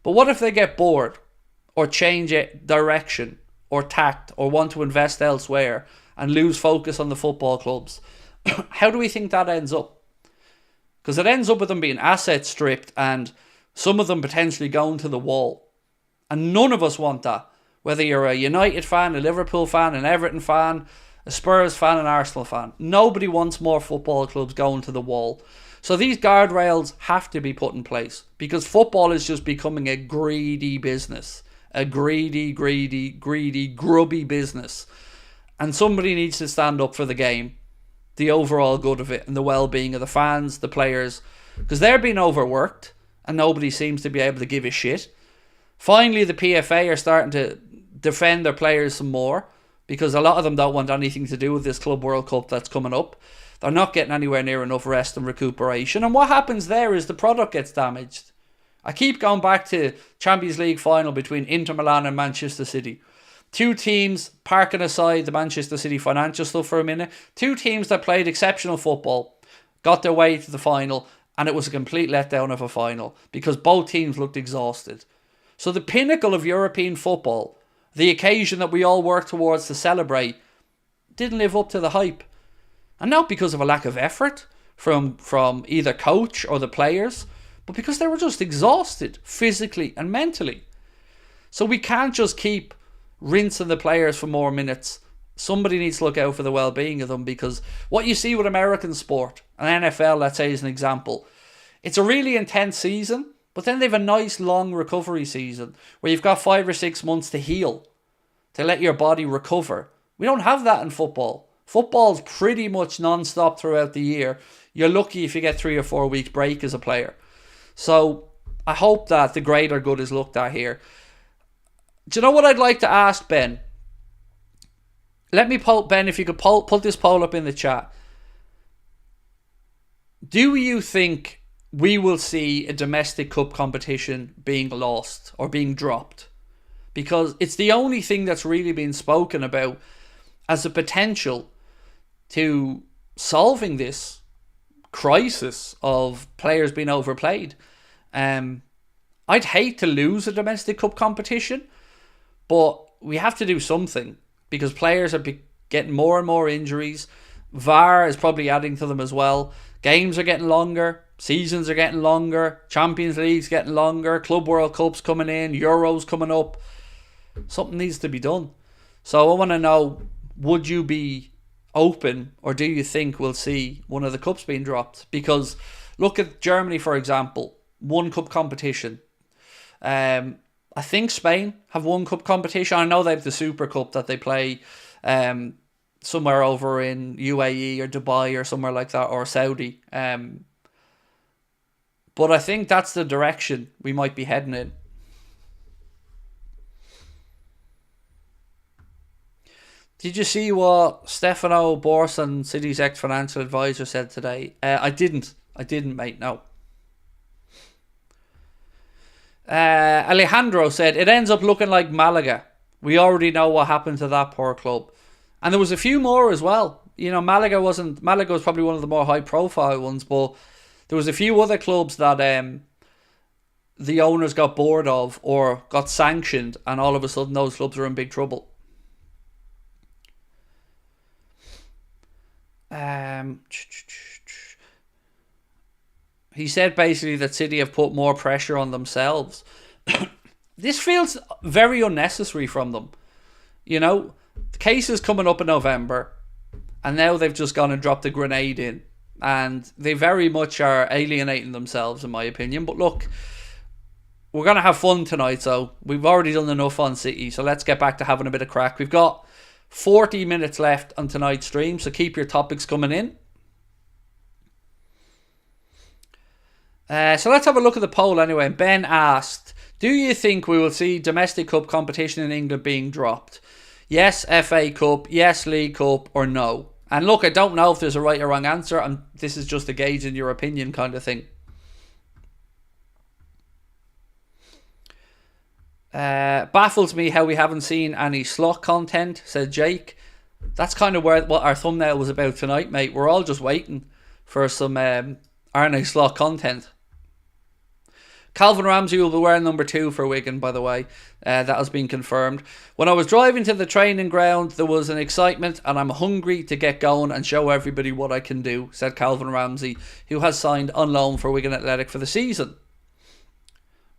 But what if they get bored or change direction or tact or want to invest elsewhere and lose focus on the football clubs? How do we think that ends up? Because it ends up with them being asset stripped and some of them potentially going to the wall. And none of us want that. Whether you're a United fan, a Liverpool fan, an Everton fan, a Spurs fan, an Arsenal fan. Nobody wants more football clubs going to the wall. So these guardrails have to be put in place. Because football is just becoming a greedy business. a greedy, grubby business. And somebody needs to stand up for the game, the overall good of it, and the well-being of the fans, the players, because they're being overworked and nobody seems to be able to give a shit. Finally, the PFA are starting to defend their players some more, because a lot of them don't want anything to do with this Club World Cup that's coming up. They're not getting anywhere near enough rest and recuperation. And what happens there is the product gets damaged. I keep going back to Champions League final between Inter Milan and Manchester City. Two teams, parking aside the Manchester City financial stuff for a minute, two teams that played exceptional football, got their way to the final, and it was a complete letdown of a final because both teams looked exhausted. So the pinnacle of European football, the occasion that we all work towards to celebrate, didn't live up to the hype. And not because of a lack of effort from either coach or the players, but because they were just exhausted physically and mentally. So we can't just keep rinsing the players for more minutes. Somebody needs to look out for the well-being of them, because what you see with American sport, and NFL, let's say, is an example, it's a really intense season, but then they have a nice long recovery season where you've got 5 or 6 months to heal, to let your body recover. We don't have that in football. Football's pretty much non-stop throughout the year. You're lucky if you get 3 or 4 weeks break as a player. So I hope that the greater good is looked at here. Do you know what I'd like to ask, Ben? Let me poll, Ben, if you could put this poll up in the chat. Do you think we will see a domestic cup competition being lost or being dropped? Because it's the only thing that's really been spoken about as a potential to solving this crisis of players being overplayed. I'd hate to lose a domestic cup competition, but we have to do something because players are getting more and more injuries. VAR is probably adding to them as well. Games are getting longer. Seasons are getting longer. Champions League's getting longer. Club World Cup's coming in. Euros coming up. Something needs to be done. So I want to know, would you be open, or do you think we'll see one of the cups being dropped? Because look at Germany, for example. One cup competition. I think Spain have one cup competition. I know they have the Super Cup that they play somewhere over in UAE or Dubai or somewhere like that, or Saudi. But I think that's the direction we might be heading in. Did you see what Stefano Borsan, City's ex-financial advisor, said today? I didn't, mate, no. Alejandro said, it ends up looking like Malaga. We already know what happened to that poor club. And there was a few more as well. You know, Malaga was probably one of the more high-profile ones, but there was a few other clubs that the owners got bored of or got sanctioned, and all of a sudden those clubs are in big trouble. He said basically that City have put more pressure on themselves. This feels very unnecessary from them. You know, the case is coming up in November, and now they've just gone and dropped a grenade in, and they very much are alienating themselves, in my opinion. But look, we're going to have fun tonight, so we've already done enough on City, so let's get back to having a bit of crack. We've got 40 minutes left on tonight's stream, so keep your topics coming in. So let's have a look at the poll anyway. Ben asked, do you think we will see domestic cup competition in England being dropped? Yes, FA Cup, yes, League Cup, or no? And look, I don't know if there's a right or wrong answer. This is just a gauge in your opinion kind of thing. Baffles me how we haven't seen any slot content, said Jake. That's kind of what our thumbnail was about tonight, mate. We're all just waiting for some Arne Slot content. Calvin Ramsay will be wearing number 2 for Wigan, by the way. That has been confirmed. When I was driving to the training ground, there was an excitement, and I'm hungry to get going and show everybody what I can do, said Calvin Ramsay, who has signed on loan for Wigan Athletic for the season.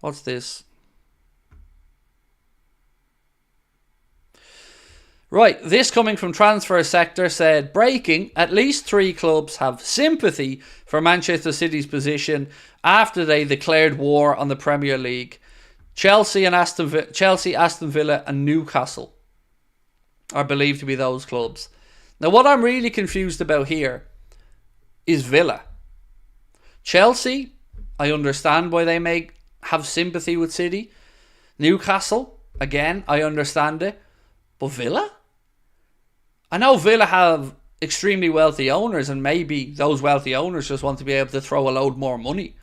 What's this? Right, this coming from Transfer Sector said, breaking, at least 3 clubs have sympathy for Manchester City's position after they declared war on the Premier League. Chelsea, Aston Villa and Newcastle are believed to be those clubs. Now, what I'm really confused about here is Villa. Chelsea, I understand why they may have sympathy with City. Newcastle, again, I understand it. But Villa? I know Villa have extremely wealthy owners, and maybe those wealthy owners just want to be able to throw a load more money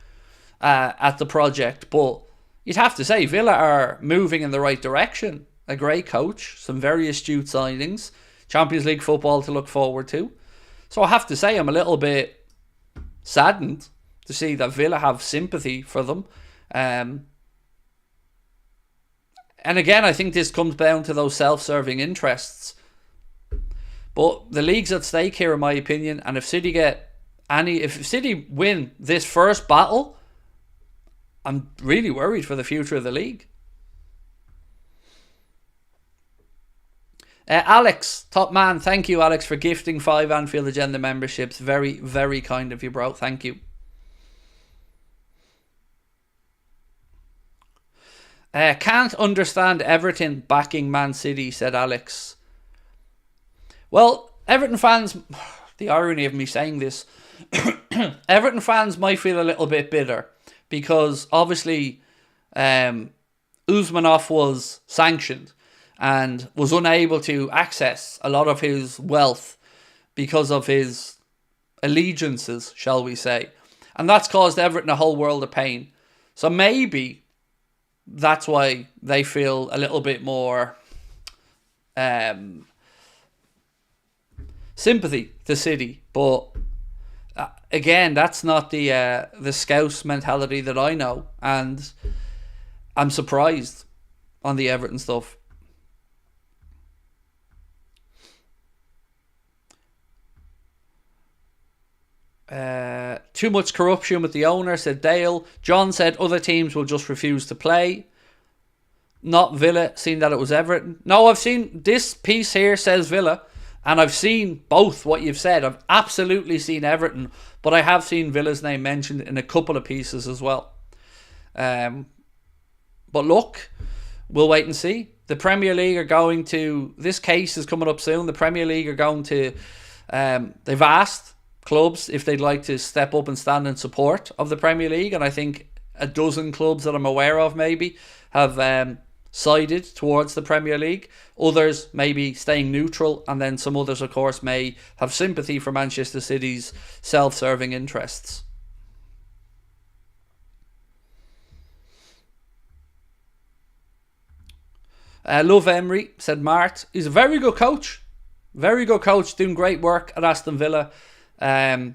at the project. But you'd have to say Villa are moving in the right direction. A great coach, some very astute signings, Champions League football to look forward to. So I have to say I'm a little bit saddened to see that Villa have sympathy for them. And again, I think this comes down to those self-serving interests. But the league's at stake here, in my opinion. And if City win this first battle, I'm really worried for the future of the league. Alex, top man, thank you, Alex, for gifting 5 Anfield Agenda memberships. Very, very kind of you, bro. Thank you. Can't understand Everton backing Man City, said Alex. Well, Everton fans, the irony of me saying this, Everton fans might feel a little bit bitter because obviously Usmanov was sanctioned and was unable to access a lot of his wealth because of his allegiances, shall we say. And that's caused Everton a whole world of pain. So maybe that's why they feel a little bit more sympathy to City. But again, that's not the Scouse mentality that I know. And I'm surprised on the Everton stuff. Too much corruption with the owner, said Dale. John said other teams will just refuse to play. Not Villa, seeing that it was Everton. No, I've seen this piece here says Villa, and I've seen both what you've said. I've absolutely seen Everton, but I have seen Villa's name mentioned in a couple of pieces as well. But look, we'll wait and see. The Premier League are going to, this case is coming up soon. The Premier League are going to, they've asked clubs if they'd like to step up and stand in support of the Premier League, and I think a dozen clubs that I'm aware of maybe have sided towards the Premier League. Others maybe staying neutral, and then some others of course may have sympathy for Manchester City's self-serving interests. Love Emery, said Mart. He's a very good coach. Very good coach, doing great work at Aston Villa. I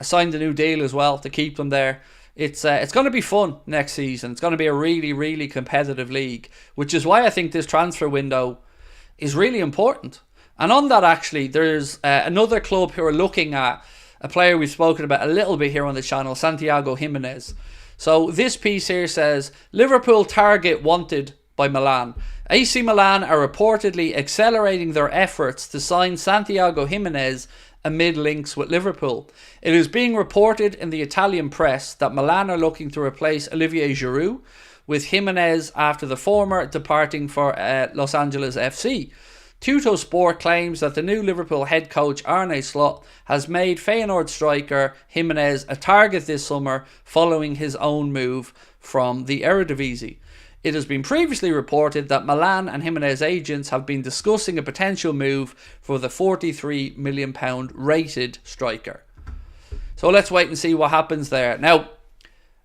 signed a new deal as well to keep them there. It's going to be fun next season. It's going to be a really, really competitive league, which is why I think this transfer window is really important. And on that, actually, there's another club who are looking at a player we've spoken about a little bit here on the channel, Santiago Jimenez. So this piece here says, Liverpool target wanted by Milan. AC Milan are reportedly accelerating their efforts to sign Santiago Jimenez amid links with Liverpool. It is being reported in the Italian press that Milan are looking to replace Olivier Giroud with Jimenez after the former departing for Los Angeles FC. Tutto Sport claims that the new Liverpool head coach Arne Slot has made Feyenoord striker Jimenez a target this summer following his own move from the Eredivisie. It has been previously reported that Milan and Jimenez agents have been discussing a potential move for the £43 million rated striker. So let's wait and see what happens there. Now,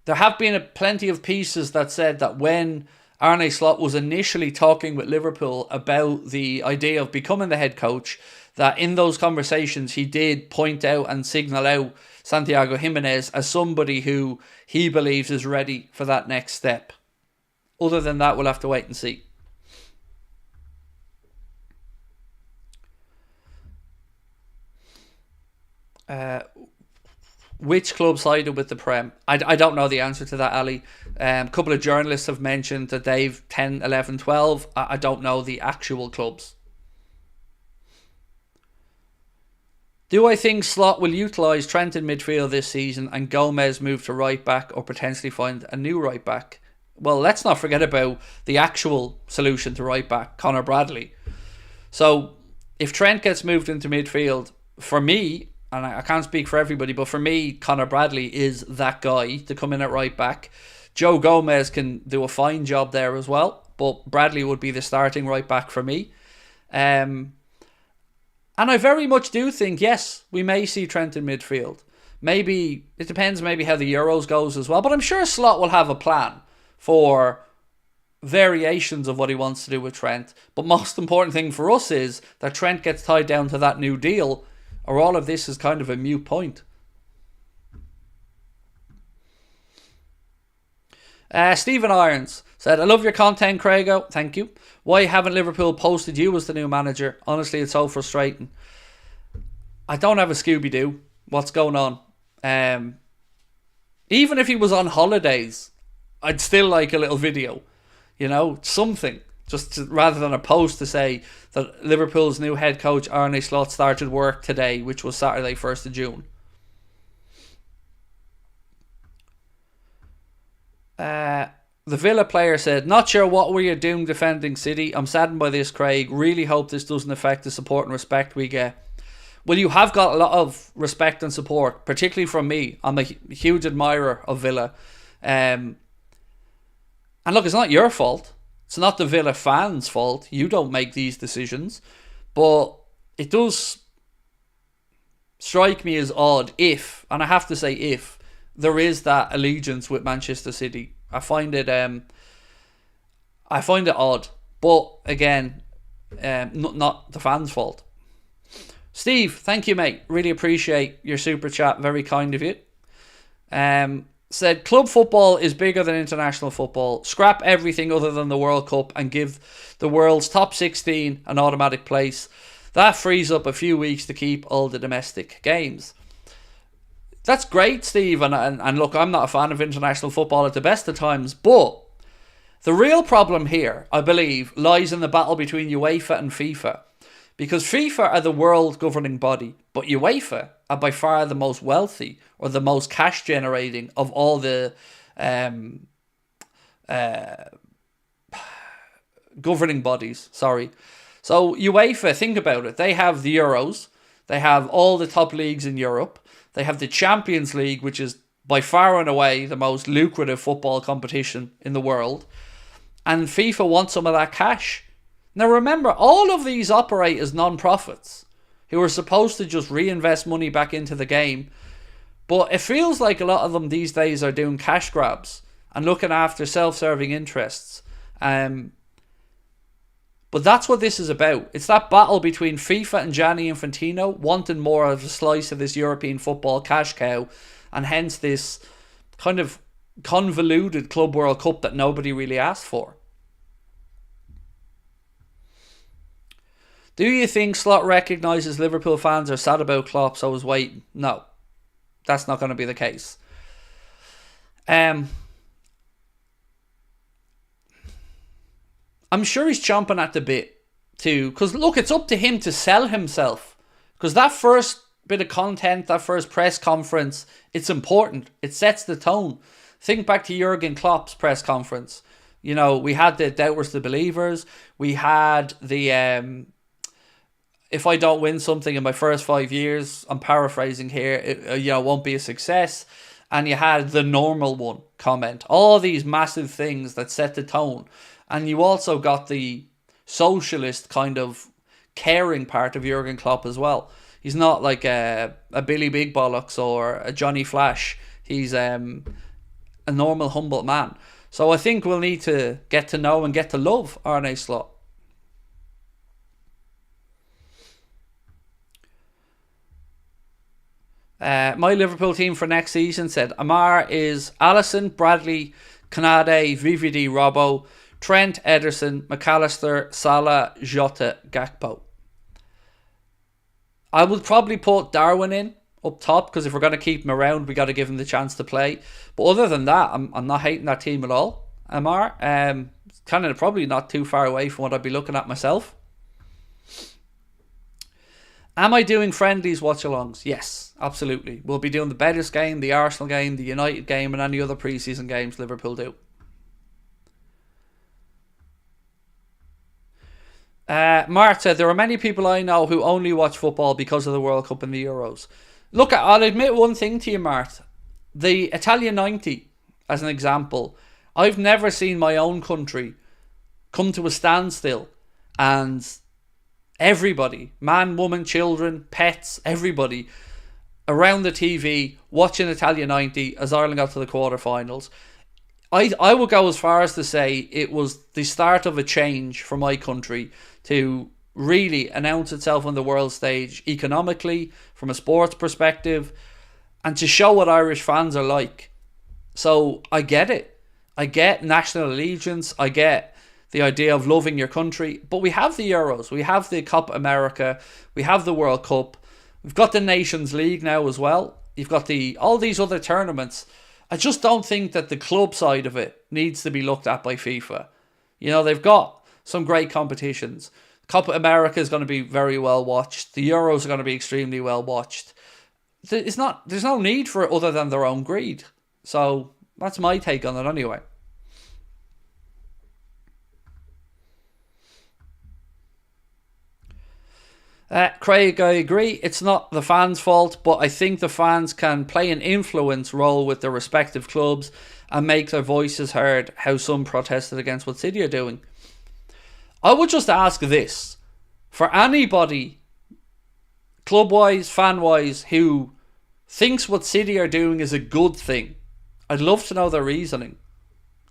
there have been plenty of pieces that said that when Arne Slot was initially talking with Liverpool about the idea of becoming the head coach, that in those conversations he did point out and signal out Santiago Jimenez as somebody who he believes is ready for that next step. Other than that, we'll have to wait and see. Which club sided with the Prem? I don't know the answer to that, Ali. A couple of journalists have mentioned that they've 10, 11, 12. I don't know the actual clubs. Do I think Slot will utilise Trent in midfield this season and Gomez move to right back or potentially find a new right back? Well, let's not forget about the actual solution to right back, Conor Bradley. So if Trent gets moved into midfield, for me, and I can't speak for everybody, but for me, Conor Bradley is that guy to come in at right back. Joe Gomez can do a fine job there as well, but Bradley would be the starting right back for me. And I very much do think, yes, we may see Trent in midfield. Maybe, it depends maybe how the Euros goes as well, but I'm sure Slot will have a plan for variations of what he wants to do with Trent. But most important thing for us is that Trent gets tied down to that new deal, or all of this is kind of a moot point. Stephen Irons said, I love your content, Craigo. Thank you. Why haven't Liverpool posted you as the new manager? Honestly, it's so frustrating. I don't have a Scooby-Doo. What's going on? Even if he was on holidays, I'd still like a little video. You know, something. Rather than a post to say that Liverpool's new head coach, Arne Slot, started work today, which was Saturday, 1st of June. The Villa player said, not sure what we are doing defending City. I'm saddened by this, Craig. Really hope this doesn't affect the support and respect we get. Well, you have got a lot of respect and support, particularly from me. I'm a huge admirer of Villa. And look, it's not your fault. It's not the Villa fans' fault. You don't make these decisions. But it does strike me as odd if, and I have to say if, there is that allegiance with Manchester City. I find it odd. But again, not the fans' fault. Steve, thank you, mate. Really appreciate your super chat. Very kind of you. Said, club football is bigger than international football. Scrap everything other than the World Cup and give the world's top 16 an automatic place. That frees up a few weeks to keep all the domestic games. That's great, Steve. And look, I'm not a fan of international football at the best of times, but the real problem here, I believe, lies in the battle between UEFA and FIFA. Because FIFA are the world governing body, but UEFA are by far the most wealthy or the most cash generating of all the governing bodies. Sorry. So UEFA, think about it. They have the Euros. They have all the top leagues in Europe. They have the Champions League, which is by far and away the most lucrative football competition in the world. And FIFA wants some of that cash. Now remember, all of these operate as non-profits who are supposed to just reinvest money back into the game. But it feels like a lot of them these days are doing cash grabs and looking after self-serving interests. But that's what this is about. It's that battle between FIFA and Gianni Infantino wanting more of a slice of this European football cash cow, and hence this kind of convoluted Club World Cup that nobody really asked for. Do you think Slot recognises Liverpool fans are sad about Klopp, so is waiting? No, that's not going to be the case. I'm sure he's chomping at the bit too, because look, it's up to him to sell himself. Because that first bit of content, that first press conference, it's important. It sets the tone. Think back to Jurgen Klopp's press conference. You know, we had the doubters to believers. We had the if I don't win something in my first 5 years, I'm paraphrasing here, it won't be a success. And you had the normal one comment. All these massive things that set the tone. And you also got the socialist kind of caring part of Jurgen Klopp as well. He's not like a Billy Big Bollocks or a Johnny Flash. He's a normal, humble man. So I think we'll need to get to know and get to love Arne Slot. My Liverpool team for next season said Amar is Alisson, Bradley, Kanade, VVD, Robbo, Trent, Ederson, McAllister, Salah, Jota, Gakpo. I would probably put Darwin in up top, because if we're going to keep him around, we got to give him the chance to play. But other than that, I'm not hating that team at all. Amar, kind of probably not too far away from what I'd be looking at myself. Am I doing friendlies watch-alongs? Yes, absolutely. We'll be doing the Betis game, the Arsenal game, the United game, and any other pre-season games Liverpool do. Mark said, there are many people I know who only watch football because of the World Cup and the Euros. Look, I'll admit one thing to you, Mark. The Italian 90, as an example, I've never seen my own country come to a standstill and everybody, man, woman, children, pets, everybody around the TV watching Italian 90 as Ireland got to the quarterfinals. I would go as far as to say it was the start of a change for my country to really announce itself on the world stage economically, from a sports perspective, and to show what Irish fans are like. So I get it. I get national allegiance. I get the idea of loving your country. But we have the Euros. We have the Copa America. We have the World Cup. We've got the Nations League now as well. You've got all these other tournaments. I just don't think that the club side of it needs to be looked at by FIFA. You know, they've got some great competitions. Copa America is going to be very well watched. The Euros are going to be extremely well watched. There's no need for it other than their own greed. So that's my take on it anyway. Craig, I agree. It's not the fans' fault, but I think the fans can play an influence role with their respective clubs and make their voices heard, how some protested against what City are doing. I would just ask this. For anybody, club-wise, fan-wise, who thinks what City are doing is a good thing, I'd love to know their reasoning.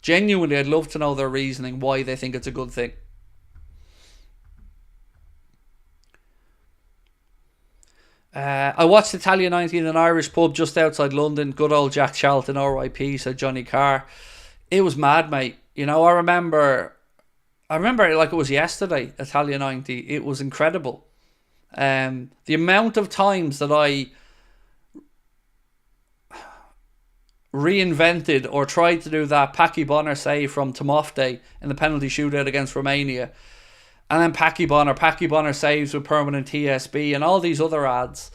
Genuinely, I'd love to know their reasoning, why they think it's a good thing. I watched Italian 90 in an Irish pub just outside London. Good old Jack Charlton, R.I.P., said Johnny Carr. It was mad, mate. You know, I remember it like it was yesterday, Italian 90. It was incredible. The amount of times that I reinvented or tried to do that Paki Bonner save from Timofte in the penalty shootout against Romania. And then Paki Bonner saves with permanent TSB and all these other ads.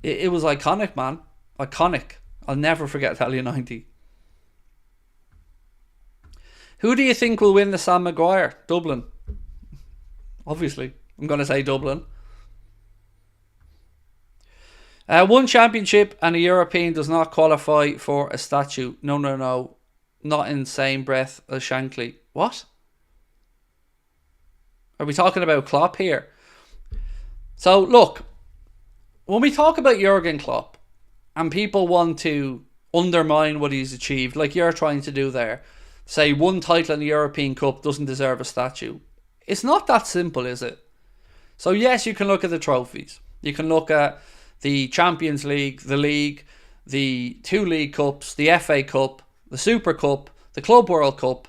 It was iconic, man. Iconic. I'll never forget Italian 90. Who do you think will win the Sam Maguire? Dublin. Obviously. I'm going to say Dublin. One championship and a European does not qualify for a statue. No. Not in the same breath as Shankly. What? Are we talking about Klopp here? So, look, when we talk about Jurgen Klopp and people want to undermine what he's achieved, like you're trying to do there, say one title in the European Cup doesn't deserve a statue. It's not that simple, is it? So, yes, you can look at the trophies. You can look at the Champions League, the 2 League Cups, the FA Cup, the Super Cup, the Club World Cup.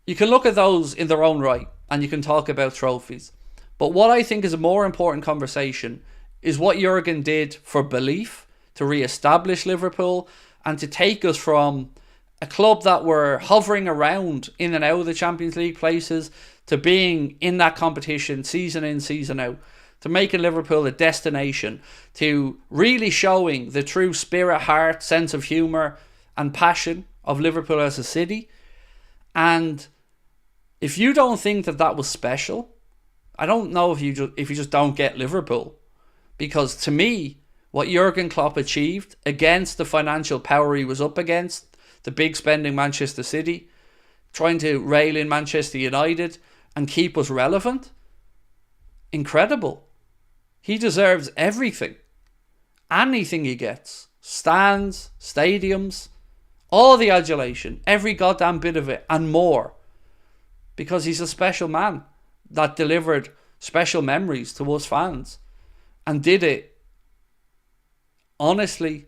You can look at those in their own right. And you can talk about trophies. But what I think is a more important conversation is what Jurgen did for belief, to re-establish Liverpool, and to take us from a club that were hovering around in and out of the Champions League places to being in that competition season in, season out, to making Liverpool a destination, to really showing the true spirit, heart, sense of humour and passion of Liverpool as a city. And if you don't think that was special, I don't know if you just don't get Liverpool. Because to me, what Jurgen Klopp achieved against the financial power he was up against, the big spending Manchester City, trying to rail in Manchester United and keep us relevant, incredible. He deserves everything. Anything he gets. Stands, stadiums, all the adulation, every goddamn bit of it and more. Because he's a special man that delivered special memories to us fans and did it honestly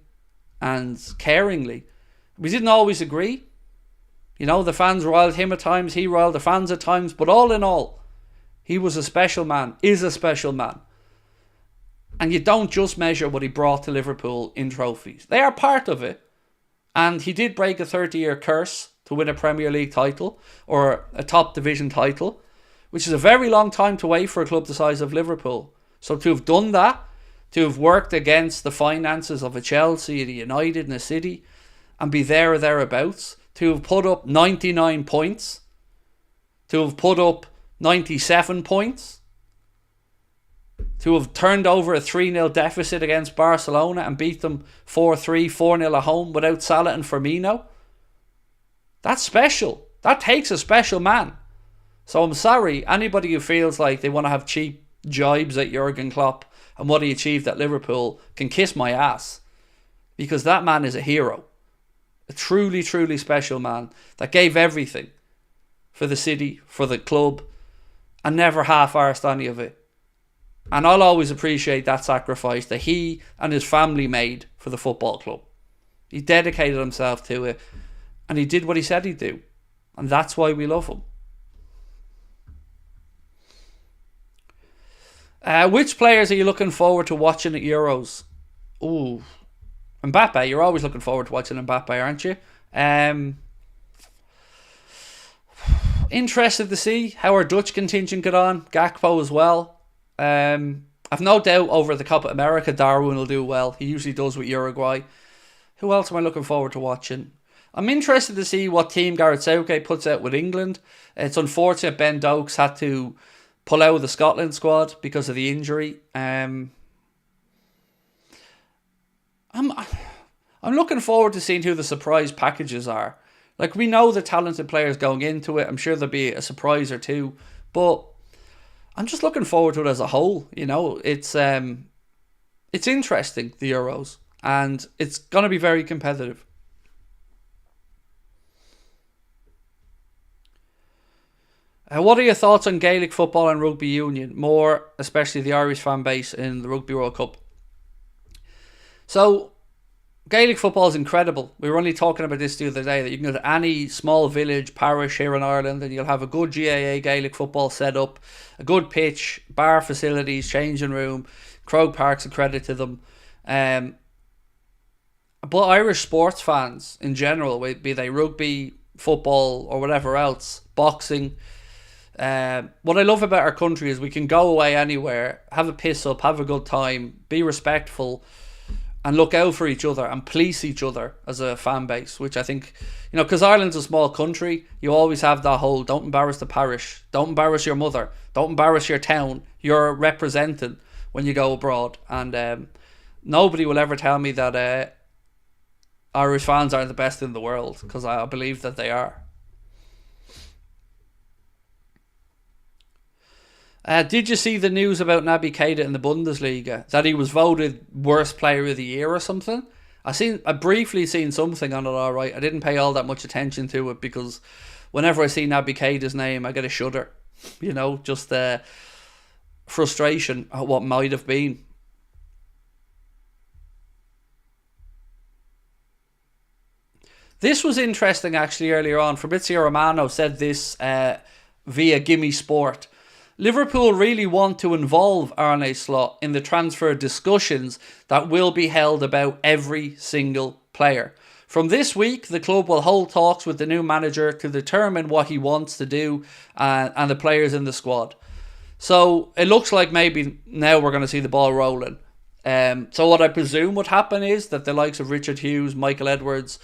and caringly. We didn't always agree. You know, the fans riled him at times, he riled the fans at times, but all in all, he was a special man, is a special man. And you don't just measure what he brought to Liverpool in trophies. They are part of it. And he did break a 30-year curse to win a Premier League title or a top division title, which is a very long time to wait for a club the size of Liverpool. So to have done that, to have worked against the finances of a Chelsea, a United and a City, and be there or thereabouts, to have put up 99 points, to have put up 97 points. To have turned over a 3-0 deficit against Barcelona and beat them 4-3, 4-0 at home without Salah and Firmino. That's special. That takes a special man. So I'm sorry, anybody who feels like they want to have cheap jibes at Jurgen Klopp and what he achieved at Liverpool can kiss my ass. Because that man is a hero. A truly, truly special man that gave everything for the city, for the club, and never half-arsed any of it. And I'll always appreciate that sacrifice that he and his family made for the football club. He dedicated himself to it, and he did what he said he'd do. And that's why we love him. Which players are you looking forward to watching at Euros? Ooh, Mbappe. You're always looking forward to watching Mbappe, aren't you? Interested to see how our Dutch contingent got on. Gakpo as well. I've no doubt over the Copa America Darwin will do well. He usually does with Uruguay. Who else am I looking forward to watching? I'm interested to see what team Gareth Southgate puts out with England. It's unfortunate Ben Dokes had to pull out of the Scotland squad because of the injury. I'm looking forward to seeing who the surprise packages are. Like, we know the talented players going into it. I'm sure there'll be a surprise or two, but I'm just looking forward to it as a whole. You know, it's interesting, the Euros, and it's going to be very competitive. What are your thoughts on Gaelic football and rugby union, more especially the Irish fan base in the Rugby World Cup? So, Gaelic football is incredible. We were only talking about this the other day, that you can go to any small village, parish here in Ireland, and you'll have a good GAA Gaelic football set up, a good pitch, bar facilities, changing room, Croke Park's a credit to them. But Irish sports fans in general, be they rugby, football, or whatever else, boxing, what I love about our country is we can go away anywhere, have a piss up, have a good time, be respectful, and look out for each other and police each other as a fan base, which I think, you know, because Ireland's a small country, you always have that whole don't embarrass the parish, don't embarrass your mother, don't embarrass your town, you're represented when you go abroad. And nobody will ever tell me that Irish fans are the best in the world, because I believe that they are. Did you see the news about Naby Keita in the Bundesliga, that he was voted worst player of the year or something? I briefly seen something on it, alright. I didn't pay all that much attention to it, because whenever I see Naby Keita's name, I get a shudder. You know, just frustration at what might have been. This was interesting actually earlier on. Fabrizio Romano said this via Gimme Sport. Liverpool really want to involve Arne Slot in the transfer discussions that will be held about every single player. From this week, the club will hold talks with the new manager to determine what he wants to do and the players in the squad. So it looks like maybe now we're going to see the ball rolling. So what I presume would happen is that the likes of Richard Hughes, Michael Edwards,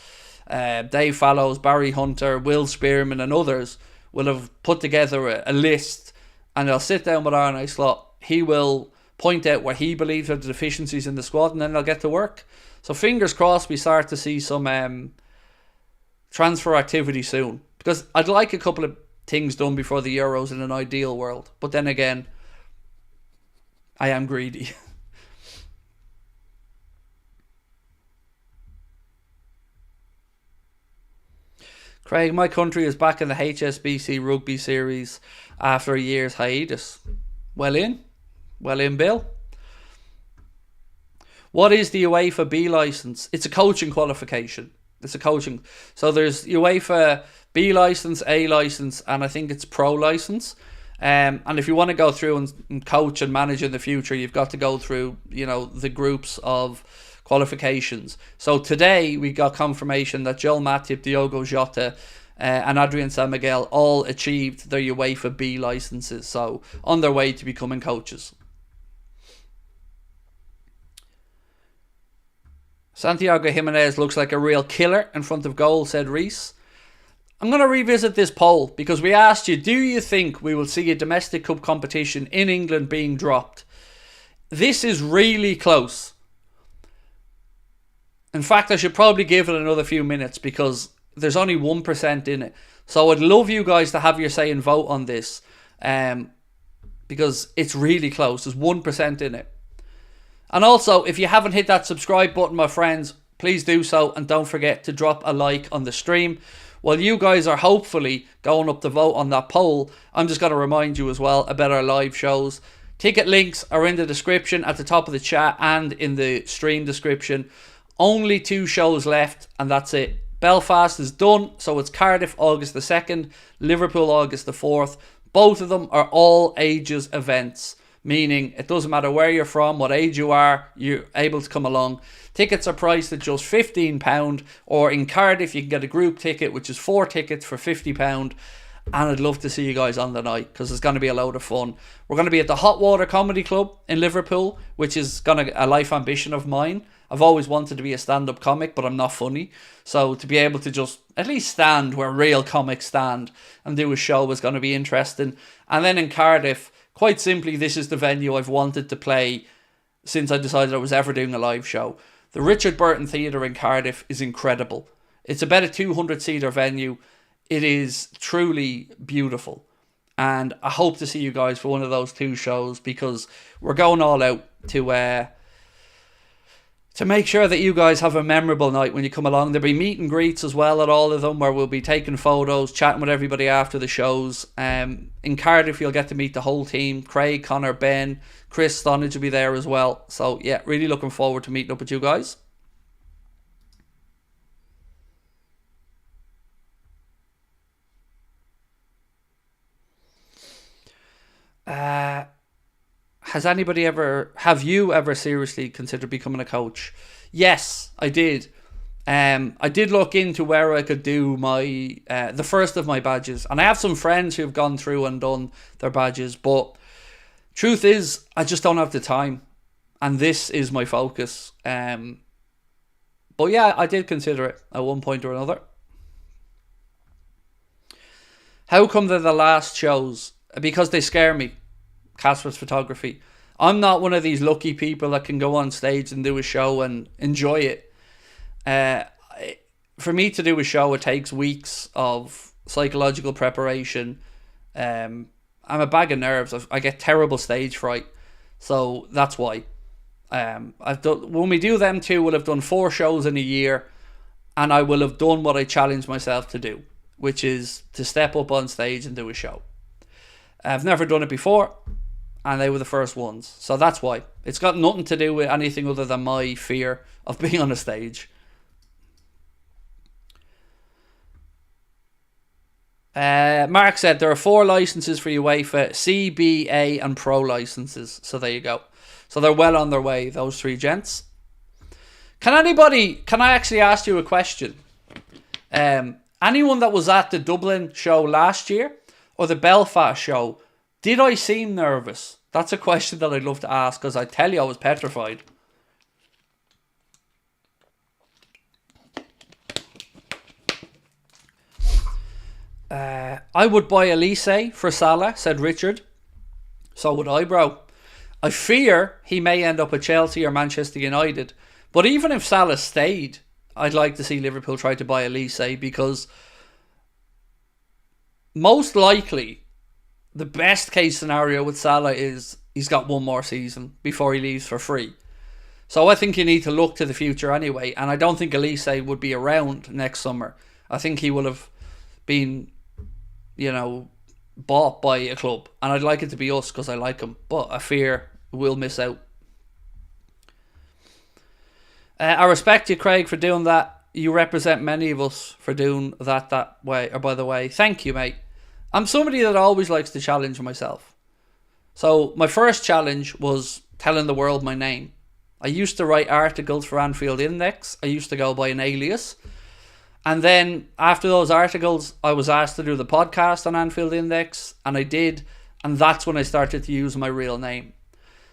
Dave Fallows, Barry Hunter, Will Spearman and others will have put together a list, and they'll sit down with Arne Slot. He will point out what he believes are the deficiencies in the squad, and then they'll get to work. So fingers crossed we start to see some transfer activity soon. Because I'd like a couple of things done before the Euros in an ideal world. But then again, I am greedy. Craig, my country is back in the HSBC Rugby Series after a year's hiatus. Well in, Bill. What is the UEFA B licence? It's a coaching qualification. So there's UEFA B licence, A licence, and I think it's Pro licence. And if you want to go through and coach and manage in the future, you've got to go through, you know, the groups of qualifications. So today we got confirmation that Joel Matip, Diogo Jota and Adrian San Miguel all achieved their UEFA B licenses, so on their way to becoming coaches. Santiago Jimenez looks like a real killer in front of goal, said Reese. I'm going to revisit this poll because we asked you, do you think we will see a domestic cup competition in England being dropped? This is really close. In fact, I should probably give it another few minutes because there's only 1% in it. So I'd love you guys to have your say and vote on this because it's really close. There's 1% in it. And also, if you haven't hit that subscribe button, my friends, please do so. And don't forget to drop a like on the stream. While you guys are hopefully going up to vote on that poll, I'm just going to remind you as well about our live shows. Ticket links are in the description at the top of the chat and in the stream description. Only 2 shows left and that's it. Belfast is done, so it's Cardiff August the 2nd, Liverpool August the 4th. Both of them are all ages events, meaning it doesn't matter where you're from, what age you are, you're able to come along. Tickets are priced at just £15, or in Cardiff you can get a group ticket, which is 4 tickets for £50. And I'd love to see you guys on the night because it's going to be a load of fun. We're going to be at the Hot Water Comedy Club in Liverpool, which is a life ambition of mine. I've always wanted to be a stand-up comic, but I'm not funny. So to be able to just at least stand where real comics stand and do a show is going to be interesting. And then in Cardiff, quite simply, this is the venue I've wanted to play since I decided I was ever doing a live show. The Richard Burton Theatre in Cardiff is incredible. It's about a 200-seater venue. It is truly beautiful. And I hope to see you guys for one of those 2 shows because we're going all out to make sure that you guys have a memorable night when you come along. There'll be meet and greets as well at all of them where we'll be taking photos, chatting with everybody after the shows. In Cardiff, you'll get to meet the whole team. Craig, Connor, Ben, Chris Stonage will be there as well. So, yeah, really looking forward to meeting up with you guys. Have you ever seriously considered becoming a coach? Yes, I did. I did look into where I could do my the first of my badges, and I have some friends who have gone through and done their badges, but truth is I just don't have the time, and this is my focus. But yeah, I did consider it at one point or another. How come they're the last shows? Because they scare me. Casper's Photography. I'm not one of these lucky people that can go on stage and do a show and enjoy it. For me to do a show, it takes weeks of psychological preparation. I'm a bag of nerves. I get terrible stage fright. So that's why. When we do them 2, we'll have done 4 shows in a year, and I will have done what I challenged myself to do, which is to step up on stage and do a show. I've never done it before, and they were the first ones. So that's why. It's got nothing to do with anything other than my fear of being on a stage. Mark said there are 4 licenses for UEFA, C, B, A and Pro licenses. So there you go. So they're well on their way, those 3 gents. Can I actually ask you a question? Anyone that was at the Dublin show last year or the Belfast show, did I seem nervous? That's a question that I'd love to ask because I tell you I was petrified. I would buy Elise for Salah, said Richard. So would I, bro. I fear he may end up at Chelsea or Manchester United. But even if Salah stayed, I'd like to see Liverpool try to buy Elise because most likely the best case scenario with Salah is he's got 1 more season before he leaves for free. So I think you need to look to the future anyway. And I don't think Elise would be around next summer. I think he will have been, bought by a club. And I'd like it to be us because I like him. But I fear we'll miss out. I respect you, Craig, for doing that. You represent many of us for doing that way. Or by the way, thank you, mate. I'm somebody that always likes to challenge myself. So my first challenge was telling the world my name. I used to write articles for Anfield Index. I used to go by an alias. And then after those articles, I was asked to do the podcast on Anfield Index. And I did. And that's when I started to use my real name.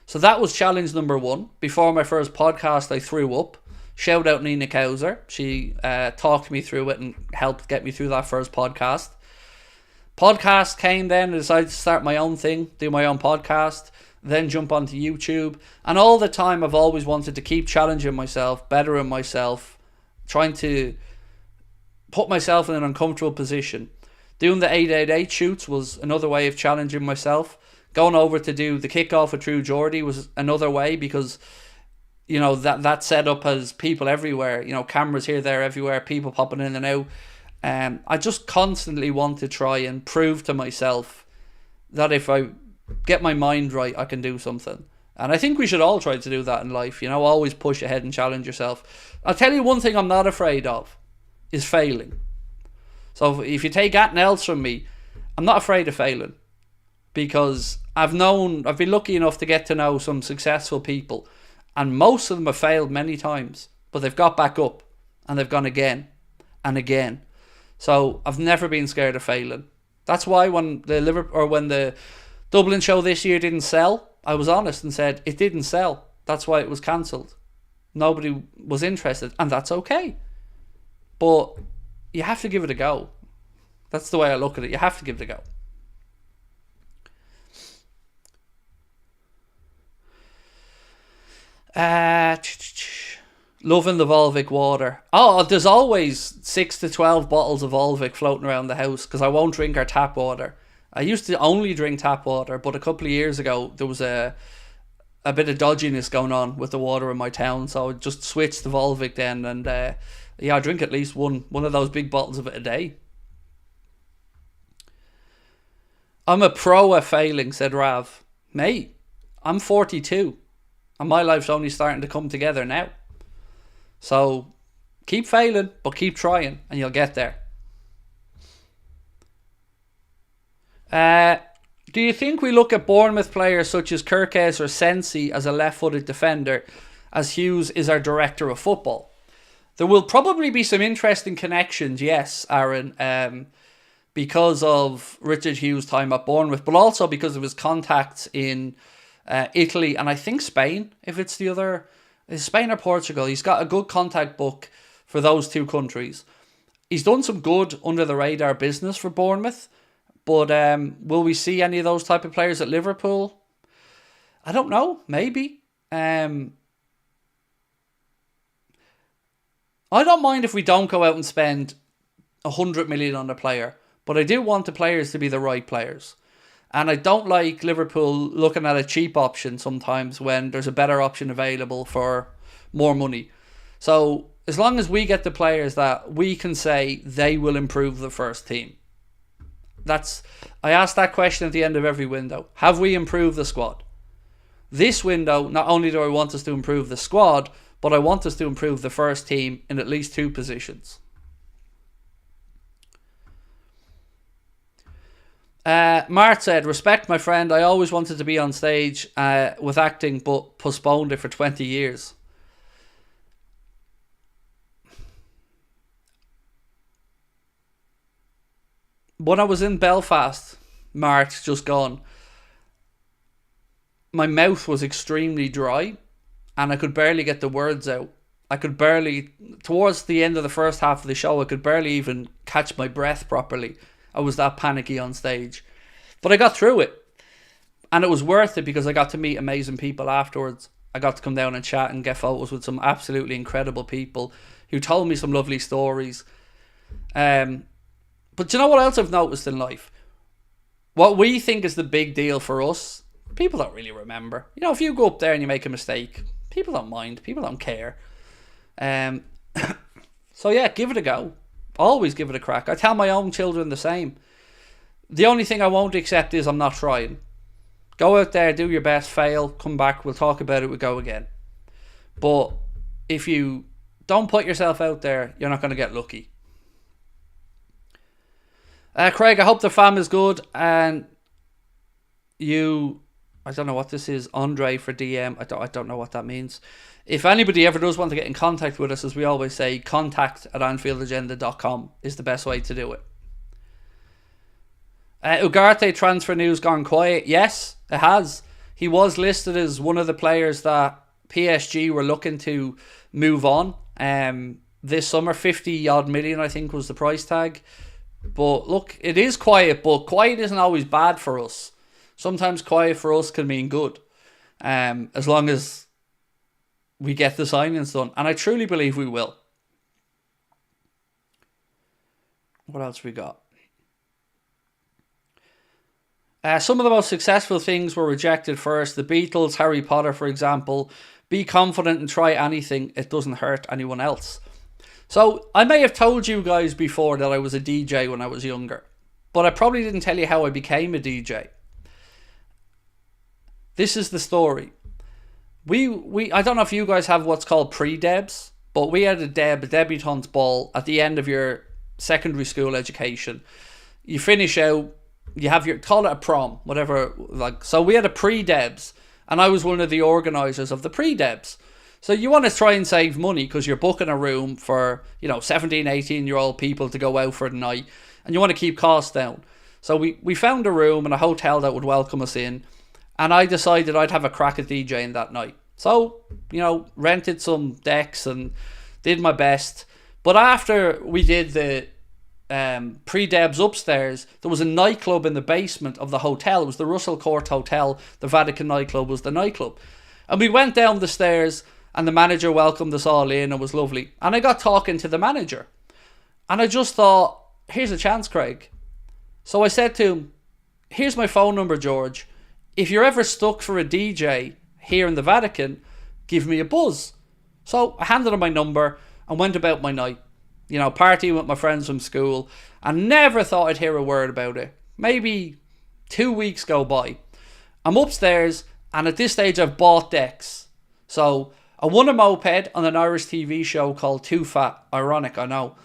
So that was challenge number 1. Before my first podcast, I threw up Shout out Nina Kauser. She talked me through it and helped get me through that first podcast. Podcast came then, I decided to start my own thing, do my own podcast, then jump onto YouTube. And all the time I've always wanted to keep challenging myself, bettering myself, trying to put myself in an uncomfortable position. Doing the 888 shoots was another way of challenging myself. Going over to do the kickoff with True Geordie was another way, because you know that setup has people everywhere, you know, cameras here, there, everywhere, people popping in and out. I just constantly want to try and prove to myself that if I get my mind right, I can do something. And I think we should all try to do that in life, you know, always push ahead and challenge yourself. I'll tell you one thing I'm not afraid of, is failing. So if you take anything else from me, I'm not afraid of failing, because I've been lucky enough to get to know some successful people, and most of them have failed many times, but they've got back up and they've gone again and again. So I've never been scared of failing. That's why when the Dublin show this year didn't sell, I was honest and said it didn't sell. That's why it was cancelled. Nobody was interested, and that's okay. But you have to give it a go. That's the way I look at it. You have to give it a go. Loving the Volvic water. Oh, there's always 6 to 12 bottles of Volvic floating around the house, because I won't drink our tap water. I used to only drink tap water, but a couple of years ago there was a bit of dodginess going on with the water in my town, so I just switched to Volvic then, and I drink at least one of those big bottles of it a day. I'm a pro at failing, said Rav. Mate, I'm 42. And my life's only starting to come together now. So keep failing, but keep trying, and you'll get there. Do you think we look at Bournemouth players such as Kirkes or Sensi as a left-footed defender, as Hughes is our director of football? There will probably be some interesting connections, yes, Aaron, because of Richard Hughes' time at Bournemouth, but also because of his contacts in Italy, and I think Spain, if it's the other, is Spain or Portugal. He's got a good contact book for those two countries. He's done some good under the radar business for Bournemouth, but will we see any of those type of players at Liverpool? I don't know, maybe. I don't mind if we don't go out and spend 100 million on a player, but I do want the players to be the right players. And I don't like Liverpool looking at a cheap option sometimes when there's a better option available for more money. So as long as we get the players that we can say they will improve the first team. I ask that question at the end of every window. Have we improved the squad? This window, not only do I want us to improve the squad, but I want us to improve the first team in at least 2 positions. Mart said, respect my friend, I always wanted to be on stage with acting, but postponed it for 20 years. When I was in Belfast, Mart, just gone, my mouth was extremely dry and I could barely get the words out. Towards the end of the first half of the show, I could barely even catch my breath properly. I was that panicky on stage. But I got through it. And it was worth it because I got to meet amazing people afterwards. I got to come down and chat and get photos with some absolutely incredible people who told me some lovely stories. But you know what else I've noticed in life? What we think is the big deal for us, people don't really remember. You know, if you go up there and you make a mistake, people don't mind. People don't care. So yeah, give it a go. Always give it a crack. I tell my own children the same. The only thing I won't accept is I'm not trying. Go out there, do your best, fail, come back, we'll talk about it, we'll go again. But if you don't put yourself out there, you're not going to get lucky. Craig, I hope the fam is good. And you, I don't know what this is, Andre for DM. I don't know what that means. If anybody ever does want to get in contact with us, as we always say, contact@AnfieldAgenda.com is the best way to do it. Ugarte transfer news gone quiet. Yes, it has. He was listed as one of the players that PSG were looking to move on. this summer. 50 odd million, I think, was the price tag. But look, it is quiet, but quiet isn't always bad for us. Sometimes quiet for us can mean good, as long as we get the signings done. And I truly believe we will. What else we got? Some of the most successful things were rejected first. The Beatles, Harry Potter, for example. Be confident and try anything. It doesn't hurt anyone else. So I may have told you guys before that I was a DJ when I was younger, but I probably didn't tell you how I became a DJ. This is the story. We I don't know if you guys have what's called pre-debs, but we had a debutante ball at the end of your secondary school education. You finish out, you have your, call it a prom, whatever. Like, so we had a pre-debs, and I was one of the organisers of the pre-debs. So you want to try and save money because you're booking a room for, 17, 18-year-old people to go out for the night, and you want to keep costs down. So we found a room in a hotel that would welcome us in, and I decided I'd have a crack at DJing that night. So, rented some decks and did my best. But after we did the pre-debs upstairs, there was a nightclub in the basement of the hotel. It was the Russell Court Hotel. The Vatican nightclub was the nightclub. And we went down the stairs, and the manager welcomed us all in. It was lovely. And I got talking to the manager. And I just thought, here's a chance, Craig. So I said to him, here's my phone number, George. If you're ever stuck for a DJ here in the Vatican, give me a buzz. So I handed him my number and went about my night. Partying with my friends from school. I never thought I'd hear a word about it. Maybe 2 weeks go by. I'm upstairs, and at this stage I've bought decks. So I won a moped on an Irish TV show called Too Fat. Ironic, I know.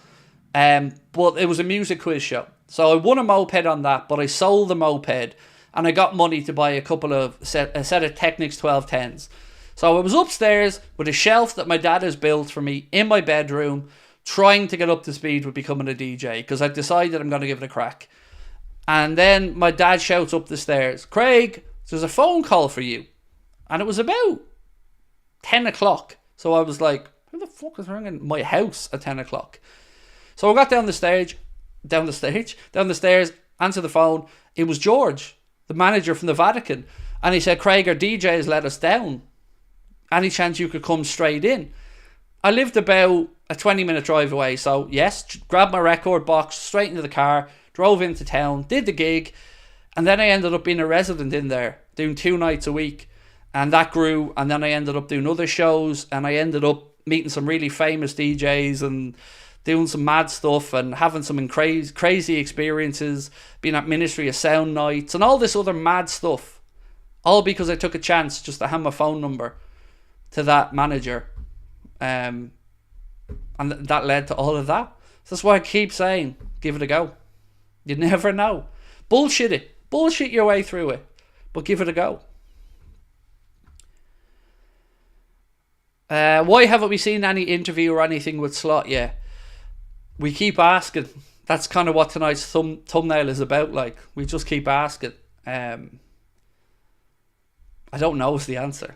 But it was a music quiz show. So I won a moped on that, but I sold the moped, and I got money to buy a set of Technics 1210s. So I was upstairs with a shelf that my dad has built for me in my bedroom, trying to get up to speed with becoming a DJ, because I decided I'm going to give it a crack. And then my dad shouts up the stairs, Craig, there's a phone call for you. And it was about 10 o'clock. So I was like, who the fuck is ringing my house at 10 o'clock? So I got down the stairs, answered the phone. It was George, the manager from the Vatican. And he said, Craig, our DJ has let us down. Any chance you could come straight in? I lived about a 20-minute drive away, so yes, grabbed my record box, straight into the car, drove into town, did the gig, and then I ended up being a resident in there, doing 2 nights a week, and that grew, and then I ended up doing other shows, and I ended up meeting some really famous DJs and doing some mad stuff and having some crazy experiences, being at Ministry of Sound nights and all this other mad stuff, all because I took a chance just to hand my phone number to that manager. And that led to all of that. So that's why I keep saying, give it a go. You never know. Bullshit it. Bullshit your way through it. But give it a go. Why haven't we seen any interview or anything with Slot yet? We keep asking. That's kind of what tonight's thumbnail is about. Like, we just keep asking. I don't know is the answer.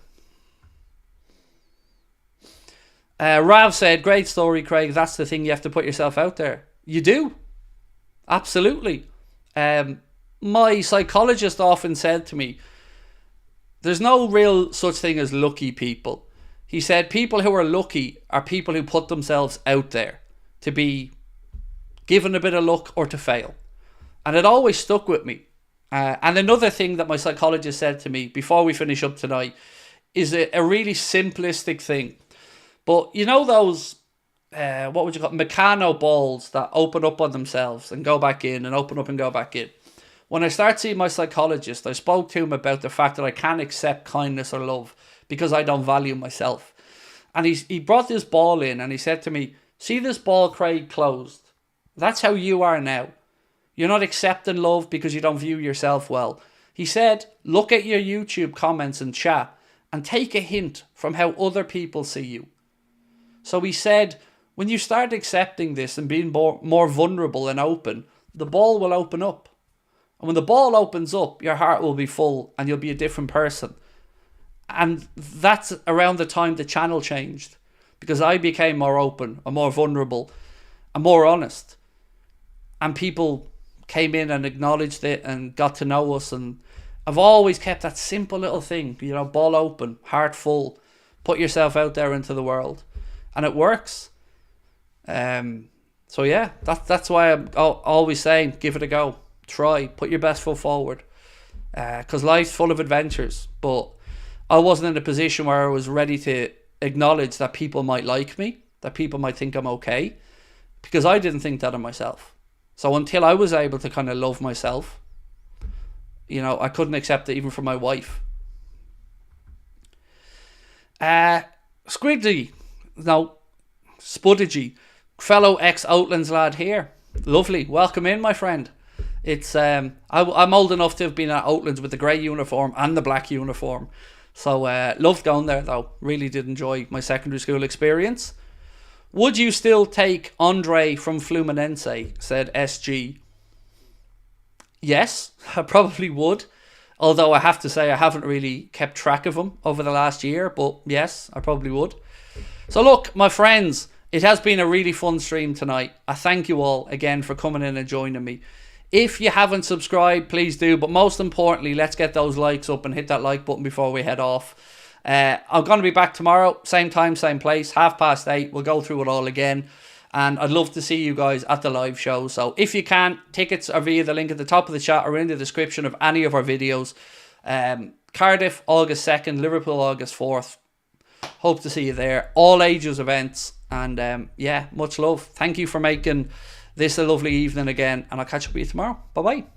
Rav said, great story, Craig. That's the thing, you have to put yourself out there. You do. Absolutely. My psychologist often said to me, there's no real such thing as lucky people. He said people who are lucky are people who put themselves out there to be given a bit of luck or to fail. And it always stuck with me. And another thing that my psychologist said to me before we finish up tonight is a really simplistic thing. But you know those, what would you call it, Meccano balls that open up on themselves and go back in and open up and go back in? When I start seeing my psychologist, I spoke to him about the fact that I can't accept kindness or love because I don't value myself. And he brought this ball in and he said to me, see this ball, Craig, closed? That's how you are now. You're not accepting love because you don't view yourself well. He said, look at your YouTube comments and chat and take a hint from how other people see you. So he said, when you start accepting this and being more vulnerable and open, the ball will open up. And when the ball opens up, your heart will be full and you'll be a different person. And that's around the time the channel changed. because I became more open and more vulnerable and more honest. And people came in and acknowledged it and got to know us. And I've always kept that simple little thing, you know, ball open, heart full, put yourself out there into the world. And it works. So yeah, that's why I'm always saying, give it a go. Try, put your best foot forward. Because life's full of adventures. But I wasn't in a position where I was ready to acknowledge that people might like me, that people might think I'm okay, because I didn't think that of myself. So until I was able to kind of love myself, you know, I couldn't accept it even from my wife. Squidgy, no, Spudigi, fellow ex-Outlands lad here. Lovely, welcome in, my friend. It's I'm old enough to have been at Outlands with the grey uniform and the black uniform. So loved going there though. Really did enjoy my secondary school experience. Would you still take Andre from Fluminense? Said SG. Yes, I probably would. Although I have to say I haven't really kept track of him over the last year. But yes, I probably would. So look, my friends, it has been a really fun stream tonight. I thank you all again for coming in and joining me. If you haven't subscribed, please do. But most importantly, let's get those likes up and hit that like button before we head off. I'm going to be back tomorrow. Same time, same place. 8:30. We'll go through it all again. And I'd love to see you guys at the live show. So if you can, tickets are via the link at the top of the chat or in the description of any of our videos. Cardiff, August 2nd. Liverpool, August 4th. Hope to see you there. All ages events. And yeah, much love. Thank you for making this a lovely evening again. And I'll catch up with you tomorrow. Bye-bye.